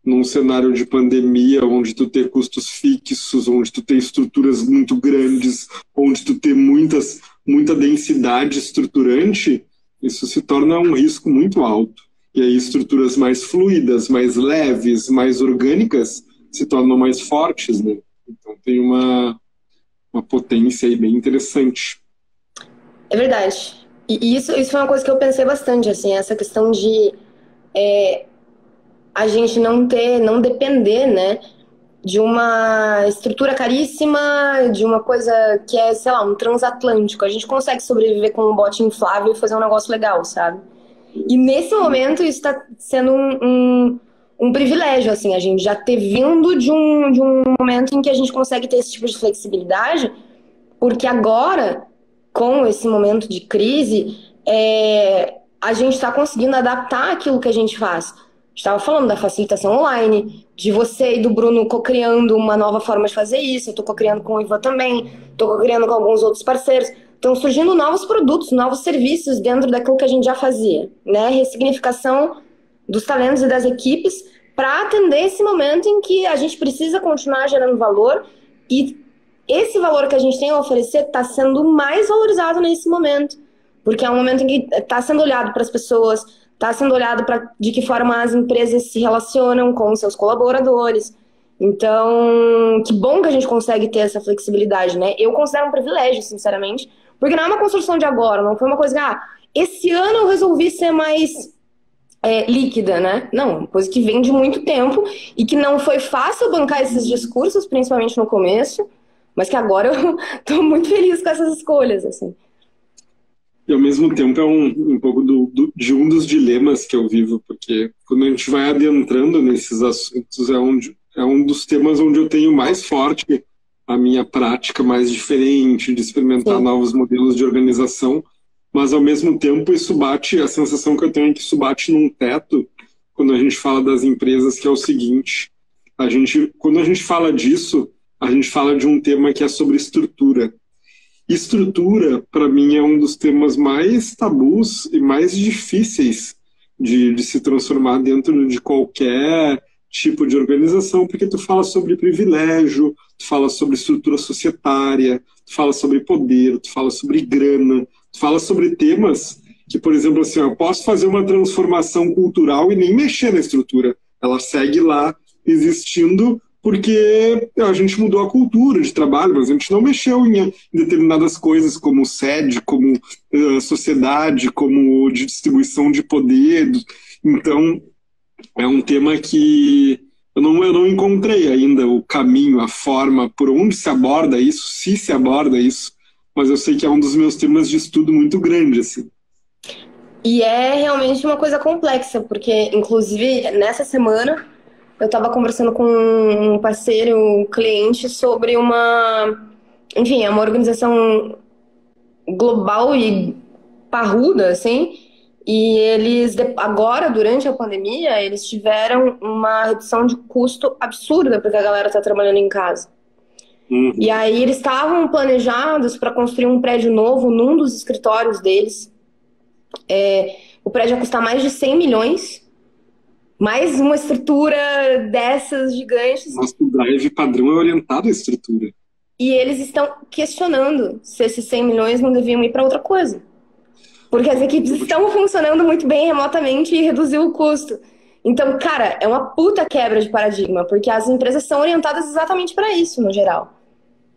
num cenário de pandemia, onde tu tem custos fixos, onde tu tem estruturas muito grandes, onde tu tem muita densidade estruturante, isso se torna um risco muito alto. E aí estruturas mais fluidas, mais leves, mais orgânicas, se tornam mais fortes, né? Então tem uma potência aí bem interessante. É verdade. E isso foi uma coisa que eu pensei bastante, assim, essa questão de a gente não depender, né, de uma estrutura caríssima, de uma coisa que é, sei lá, um transatlântico. A gente consegue sobreviver com um bote inflável e fazer um negócio legal, sabe? E nesse momento isso está sendo um privilégio, assim, a gente já ter vindo de um momento em que a gente consegue ter esse tipo de flexibilidade, porque agora, com esse momento de crise, a gente está conseguindo adaptar aquilo que a gente faz. A gente estava falando da facilitação online, de você e do Bruno co-criando uma nova forma de fazer isso, eu estou co-criando com o Ivan também, estou co-criando com alguns outros parceiros. Estão surgindo novos produtos, novos serviços dentro daquilo que a gente já fazia, né? Ressignificação dos talentos e das equipes para atender esse momento em que a gente precisa continuar gerando valor, e esse valor que a gente tem a oferecer está sendo mais valorizado nesse momento, porque é um momento em que está sendo olhado para as pessoas, está sendo olhado para de que forma as empresas se relacionam com os seus colaboradores. Então, que bom que a gente consegue ter essa flexibilidade, né? Eu considero um privilégio, sinceramente, porque não é uma construção de agora, não foi uma coisa que, esse ano eu resolvi ser mais líquida, né? Não, uma coisa que vem de muito tempo e que não foi fácil bancar esses discursos, principalmente no começo, mas que agora eu tô muito feliz com essas escolhas, assim. E ao mesmo tempo é um pouco de um dos dilemas que eu vivo, porque quando a gente vai adentrando nesses assuntos é um dos temas onde eu tenho mais forte a minha prática mais diferente, de experimentar novos modelos de organização, mas ao mesmo tempo a sensação que eu tenho é que isso bate num teto quando a gente fala das empresas, que é o seguinte: quando a gente fala disso, a gente fala de um tema que é sobre estrutura. Estrutura, para mim, é um dos temas mais tabus e mais difíceis de se transformar dentro de qualquer tipo de organização, porque tu fala sobre privilégio, tu fala sobre estrutura societária, tu fala sobre poder, tu fala sobre grana, tu fala sobre temas que, por exemplo, assim, eu posso fazer uma transformação cultural e nem mexer na estrutura. Ela segue lá existindo porque a gente mudou a cultura de trabalho, mas a gente não mexeu em determinadas coisas como sede, como sociedade, como de distribuição de poder. Então, é um tema que eu não encontrei ainda o caminho, a forma por onde se aborda isso, se aborda isso, mas eu sei que é um dos meus temas de estudo muito grande, assim. E é realmente uma coisa complexa, porque, inclusive, nessa semana, eu estava conversando com um parceiro, um cliente, sobre enfim, é uma organização global e parruda, assim, e eles, agora, durante a pandemia, eles tiveram uma redução de custo absurda, porque a galera está trabalhando em casa. E aí eles estavam planejados para construir um prédio novo num dos escritórios deles. O prédio ia custar mais de 100 milhões, mais uma estrutura dessas gigantes. Nosso drive padrão é orientado à estrutura. E eles estão questionando se esses 100 milhões não deviam ir para outra coisa. Porque as equipes estão funcionando muito bem remotamente e reduziu o custo. Então, cara, é uma puta quebra de paradigma, porque as empresas são orientadas exatamente para isso, no geral.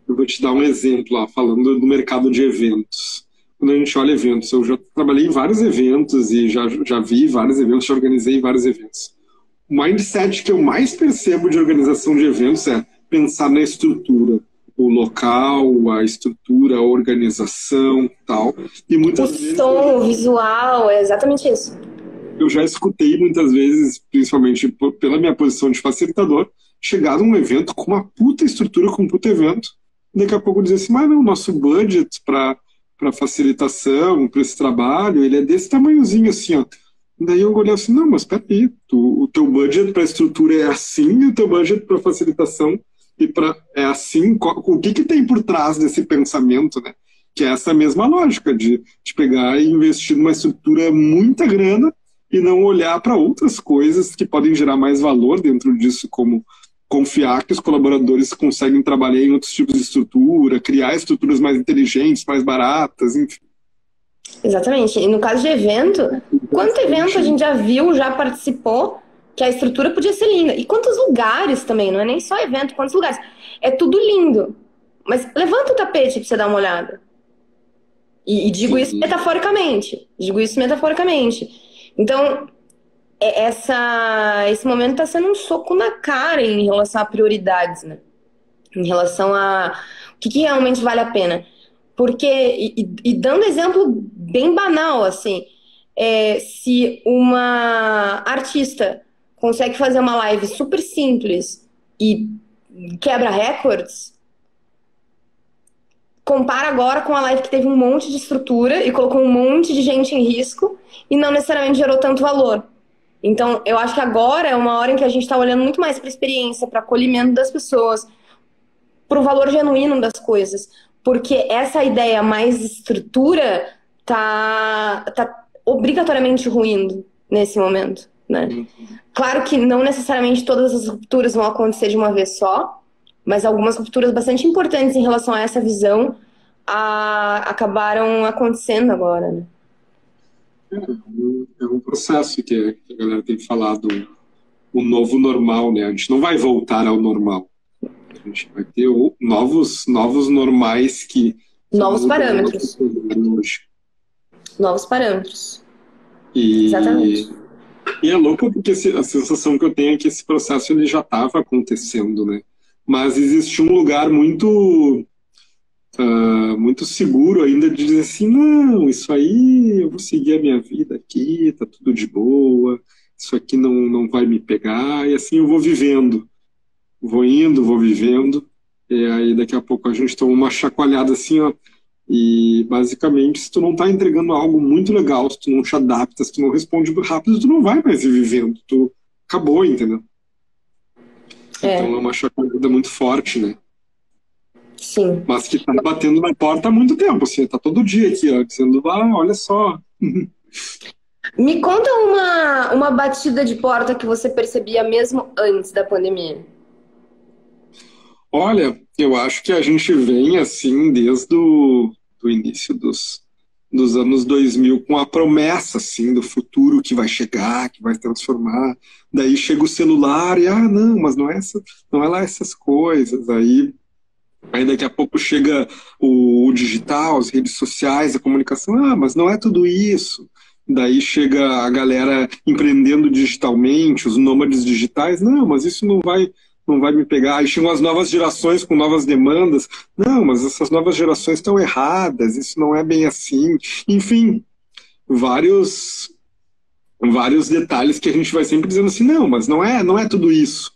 Eu vou te dar um exemplo, ó, falando do mercado de eventos. Quando a gente olha eventos, eu já trabalhei em vários eventos e já vi vários eventos, já organizei vários eventos. O mindset que eu mais percebo de organização de eventos é pensar na estrutura, o local, a estrutura, a organização e tal. E muitas vezes, som, o visual, é exatamente isso. Eu já escutei muitas vezes, principalmente pela minha posição de facilitador, chegar num evento com uma puta estrutura, com um puta evento, e daqui a pouco dizer assim, mas não, nosso budget para facilitação, para esse trabalho, ele é desse tamanhozinho assim, ó. Daí eu olhei assim, não, mas peraí, o teu budget para estrutura é assim, e o teu budget para facilitação é assim, o que tem por trás desse pensamento, né? Que é essa mesma lógica de pegar e investir numa estrutura muita grana e não olhar para outras coisas que podem gerar mais valor dentro disso, como confiar que os colaboradores conseguem trabalhar em outros tipos de estrutura, criar estruturas mais inteligentes, mais baratas, enfim. Exatamente. E no caso de evento, quanto evento a gente já viu, já participou, que a estrutura podia ser linda. E quantos lugares também, não é nem só evento, quantos lugares. É tudo lindo. Mas levanta o tapete pra você dar uma olhada. E digo isso metaforicamente. Então, esse momento está sendo um soco na cara em relação a prioridades, né? Em relação a o que realmente vale a pena. Porque, e dando exemplo bem banal, assim, se uma artista consegue fazer uma live super simples e quebra recordes, compara agora com a live que teve um monte de estrutura e colocou um monte de gente em risco e não necessariamente gerou tanto valor. Então, eu acho que agora é uma hora em que a gente está olhando muito mais para a experiência, para o acolhimento das pessoas, para o valor genuíno das coisas. Porque essa ideia mais estrutura tá obrigatoriamente ruindo nesse momento, né? Claro que não necessariamente todas as rupturas vão acontecer de uma vez só, mas algumas rupturas bastante importantes em relação a essa visão acabaram acontecendo agora, né? É um processo que a galera tem falado, o novo normal, né? A gente não vai voltar ao normal. A gente vai ter novos normais que... Novos parâmetros. Novos parâmetros. Exatamente. E é louco porque a sensação que eu tenho é que esse processo ele já estava acontecendo, né? Mas existe um lugar muito seguro ainda de dizer assim, não, isso aí eu vou seguir a minha vida aqui, tá tudo de boa, isso aqui não vai me pegar, e assim eu vou vivendo. Vou indo, vou vivendo, e aí daqui a pouco a gente toma uma chacoalhada assim, ó, e basicamente se tu não tá entregando algo muito legal, se tu não te adapta, se tu não responde rápido, tu não vai mais ir vivendo, tu acabou, entendeu? Então é uma chacoalhada muito forte, né? Sim. mas que está batendo na porta há muito tempo, assim, está todo dia aqui, ó, dizendo, olha só. Me conta uma batida de porta que você percebia mesmo antes da pandemia. Olha, eu acho que a gente vem assim desde o do início dos anos 2000 com a promessa assim do futuro que vai chegar, que vai transformar. Daí chega o celular e não, mas não é lá essas coisas. Aí daqui a pouco chega o digital, as redes sociais, a comunicação, mas não é tudo isso. Daí chega a galera empreendendo digitalmente, os nômades digitais, não, mas isso não vai me pegar. Aí chegam as novas gerações com novas demandas, não, mas essas novas gerações estão erradas, isso não é bem assim. Enfim, vários detalhes que a gente vai sempre dizendo assim, não, mas não é tudo isso.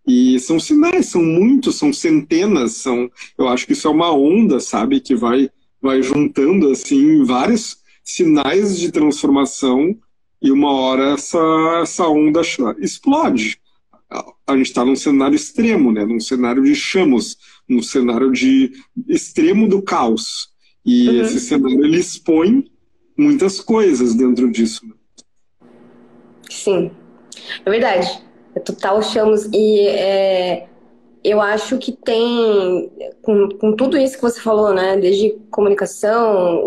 E são sinais, são muitos, são centenas, eu acho que isso é uma onda, sabe, que vai juntando, assim, vários sinais de transformação e uma hora essa onda explode. A gente está num cenário extremo, né, num cenário de chamos, num cenário de extremo do caos. E esse cenário, ele expõe muitas coisas dentro disso. Sim, é verdade. É total chamos. E eu acho que tem, com tudo isso que você falou, né? Desde comunicação,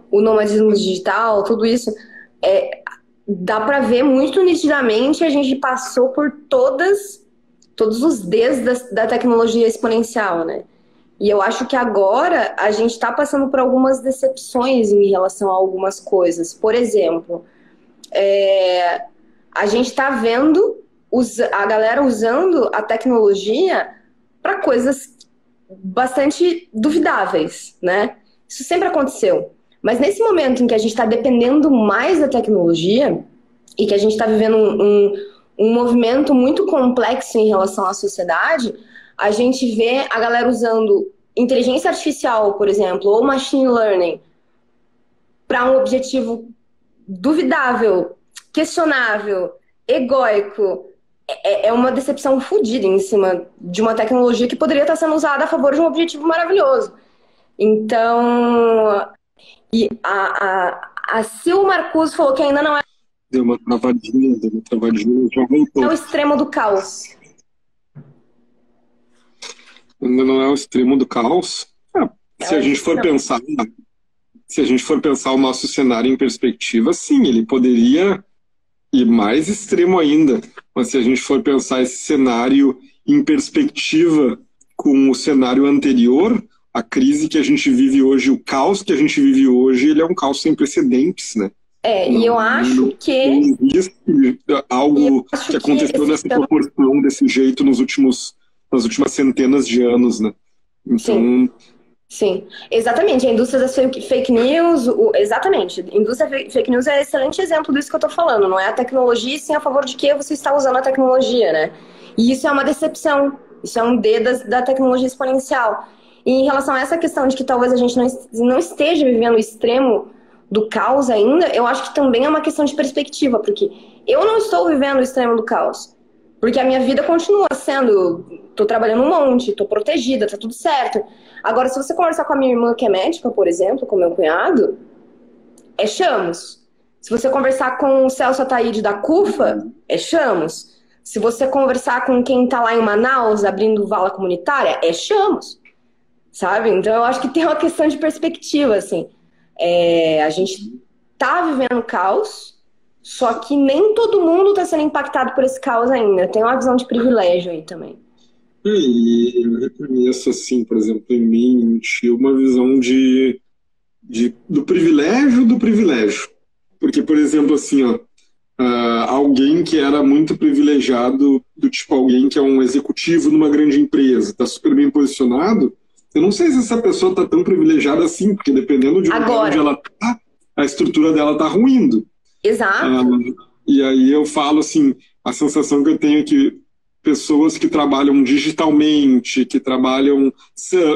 o nomadismo digital, tudo isso, dá para ver muito nitidamente a gente passou por todos os Ds da tecnologia exponencial, né? E eu acho que agora a gente está passando por algumas decepções em relação a algumas coisas. Por exemplo, a gente está vendo a galera usando a tecnologia para coisas bastante duvidáveis, né? Isso sempre aconteceu. Mas nesse momento em que a gente está dependendo mais da tecnologia e que a gente está vivendo um movimento muito complexo em relação à sociedade, a gente vê a galera usando inteligência artificial, por exemplo, ou machine learning para um objetivo duvidável, questionável, egóico. É uma decepção fodida em cima de uma tecnologia que poderia estar sendo usada a favor de um objetivo maravilhoso. Então, e a Sil Marcus falou que ainda não é. Deu uma travadinha, já voltou. É o extremo do caos. Ainda não é o extremo do caos. Se a gente for pensar o nosso cenário em perspectiva, sim, ele poderia ir mais extremo ainda. Mas se a gente for pensar esse cenário em perspectiva com o cenário anterior, a crise que a gente vive hoje, o caos que a gente vive hoje, ele é um caos sem precedentes, né? E eu acho que... Não existe algo que aconteceu nessa proporção, desse jeito, nas últimas centenas de anos, né? Então... Sim, exatamente. A indústria das fake news, exatamente. A indústria fake news é um excelente exemplo disso que eu tô falando. Não é a tecnologia, e sim a favor de que você está usando a tecnologia, né? E isso é uma decepção. Isso é um D da tecnologia exponencial. E em relação a essa questão de que talvez a gente não esteja vivendo o extremo do caos ainda, eu acho que também é uma questão de perspectiva, porque eu não estou vivendo o extremo do caos. Porque a minha vida continua sendo... Tô trabalhando um monte, tô protegida, tá tudo certo. Agora, se você conversar com a minha irmã, que é médica, por exemplo, com meu cunhado, é chamos. Se você conversar com o Celso Ataíde da CUFA, é chamos. Se você conversar com quem tá lá em Manaus, abrindo vala comunitária, é chamos. Sabe? Então, eu acho que tem uma questão de perspectiva, assim. A gente tá vivendo caos, só que nem todo mundo tá sendo impactado por esse caos ainda. Tem uma visão de privilégio aí também. E eu reconheço, assim, por exemplo, em mim, uma visão do privilégio. Porque, por exemplo, assim, alguém que era muito privilegiado, do tipo alguém que é um executivo numa grande empresa, está super bem posicionado, eu não sei se essa pessoa está tão privilegiada assim, porque dependendo de onde ela está, a estrutura dela está ruindo. Exato. E aí eu falo assim, a sensação que eu tenho é que pessoas que trabalham digitalmente, que trabalham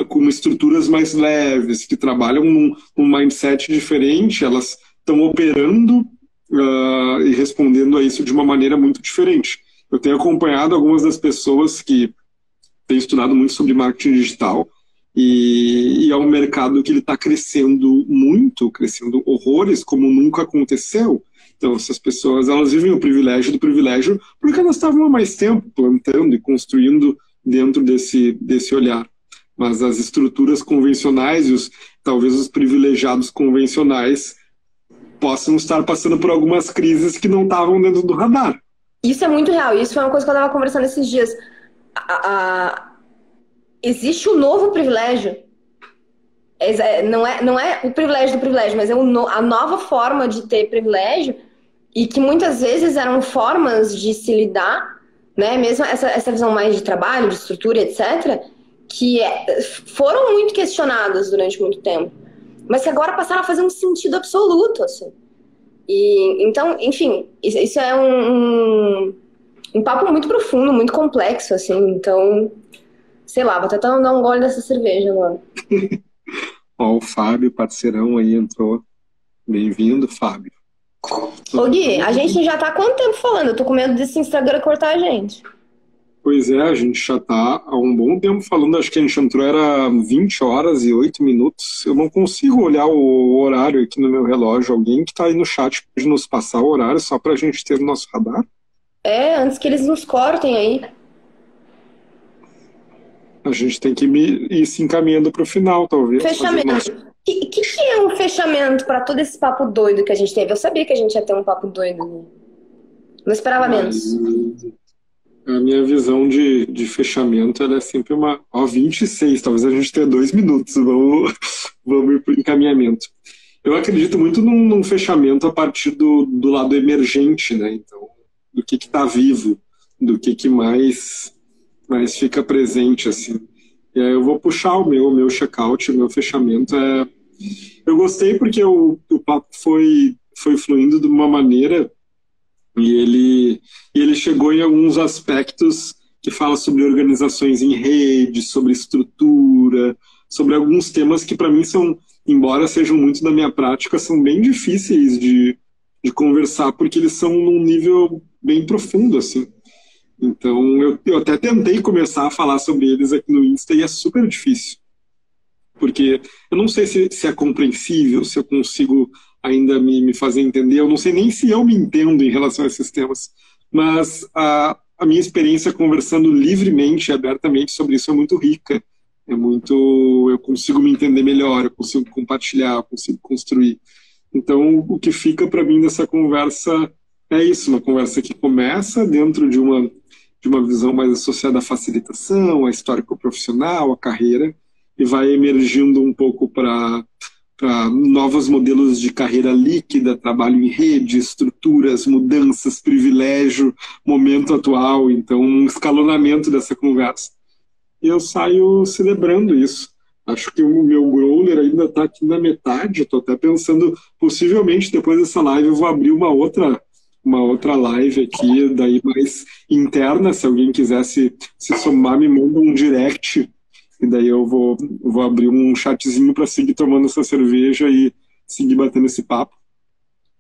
com estruturas mais leves, que trabalham num mindset diferente, elas estão operando e respondendo a isso de uma maneira muito diferente. Eu tenho acompanhado algumas das pessoas que tenho estudado muito sobre marketing digital e é um mercado que ele está crescendo muito, crescendo horrores, como nunca aconteceu. Então, essas pessoas, elas vivem o privilégio do privilégio porque elas estavam há mais tempo plantando e construindo dentro desse olhar. Mas as estruturas convencionais e talvez os privilegiados convencionais possam estar passando por algumas crises que não estavam dentro do radar. Isso é muito real. Isso foi uma coisa que eu estava conversando esses dias. Existe um novo privilégio. Não é o privilégio do privilégio, mas é a nova forma de ter privilégio e que muitas vezes eram formas de se lidar, né? Mesmo essa visão mais de trabalho, de estrutura, etc., que foram muito questionadas durante muito tempo, mas que agora passaram a fazer um sentido absoluto, assim. E, então, enfim, isso é um papo muito profundo, muito complexo, assim. Então, sei lá, vou tentar dar um gole dessa cerveja agora. Ó, o Fábio, parceirão aí, entrou. Bem-vindo, Fábio. Ô Gui, a gente já tá há quanto tempo falando? Eu tô com medo desse Instagram cortar a gente. Pois é, a gente já tá há um bom tempo falando, acho que a gente entrou, era 20 horas e 8 minutos. Eu não consigo olhar o horário aqui no meu relógio. Alguém que tá aí no chat pode nos passar o horário só pra gente ter o nosso radar? Antes que eles nos cortem aí. A gente tem que ir se encaminhando pro final, talvez. Fechamento. O que é um fechamento pra todo esse papo doido que a gente teve? Eu sabia que a gente ia ter um papo doido. Não esperava menos. A minha visão de fechamento, ela é sempre uma... 26, talvez a gente tenha 2 minutos. Vamos ir pro encaminhamento. Eu acredito muito num fechamento a partir do lado emergente, né? Então, do que tá vivo, do que mais fica presente, assim. E aí eu vou puxar o meu check-out, o meu fechamento. Eu gostei porque o papo foi fluindo de uma maneira e ele chegou em alguns aspectos que fala sobre organizações em rede, sobre estrutura, sobre alguns temas que para mim são, embora sejam muito da minha prática, são bem difíceis de conversar porque eles são num nível bem profundo, assim. Então, eu até tentei começar a falar sobre eles aqui no Insta e é super difícil. Porque eu não sei se é compreensível, se eu consigo ainda me fazer entender. Eu não sei nem se eu me entendo em relação a esses temas. Mas a minha experiência conversando livremente e abertamente sobre isso é muito rica. Eu consigo me entender melhor, eu consigo compartilhar, eu consigo construir. Então, o que fica para mim dessa conversa é isso, uma conversa que começa dentro de uma visão mais associada à facilitação, à histórico-profissional, à carreira, e vai emergindo um pouco para novos modelos de carreira líquida, trabalho em rede, estruturas, mudanças, privilégio, momento atual, então um escalonamento dessa conversa. E eu saio celebrando isso. Acho que o meu growler ainda está aqui na metade, estou até pensando, possivelmente depois dessa live eu vou abrir uma outra live aqui, daí mais interna, se alguém quisesse se somar, me manda um direct, e daí eu vou abrir um chatzinho para seguir tomando essa cerveja e seguir batendo esse papo.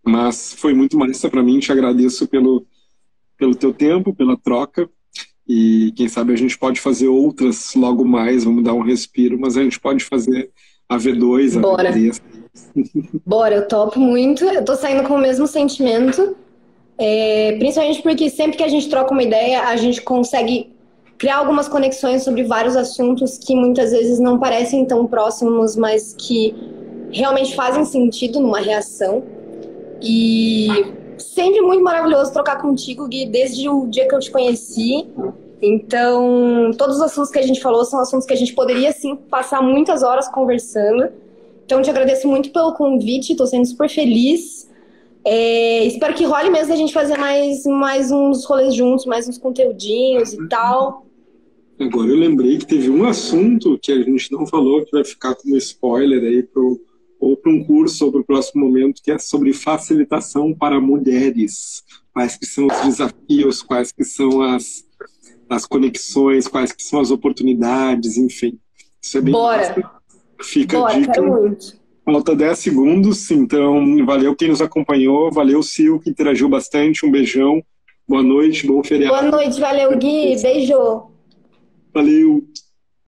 Mas foi muito massa para mim, te agradeço pelo teu tempo, pela troca, e quem sabe a gente pode fazer outras logo mais, vamos dar um respiro, mas a gente pode fazer a V2, a Bora. V3. Bora, eu topo muito, eu tô saindo com o mesmo sentimento. Principalmente porque sempre que a gente troca uma ideia, a gente consegue criar algumas conexões sobre vários assuntos que muitas vezes não parecem tão próximos, mas que realmente fazem sentido numa reação. E sempre muito maravilhoso trocar contigo, Gui, desde o dia que eu te conheci. Então, todos os assuntos que a gente falou são assuntos que a gente poderia, sim, passar muitas horas conversando. Então, te agradeço muito pelo convite, estou sendo super feliz. Espero que role mesmo a gente fazer mais uns rolês juntos, mais uns conteúdinhos e tal. Agora eu lembrei que teve um assunto que a gente não falou, que vai ficar como spoiler aí ou para um curso ou para o próximo momento, que é sobre facilitação para mulheres. Quais que são os desafios, quais que são as conexões, quais que são as oportunidades, enfim. Isso é bem Bora! Fica Bora, a dica. quero muito. Falta 10 segundos, então valeu quem nos acompanhou, valeu Sil, que interagiu bastante, um beijão, boa noite, bom feriado. Boa noite, valeu, Gui, beijo! Valeu!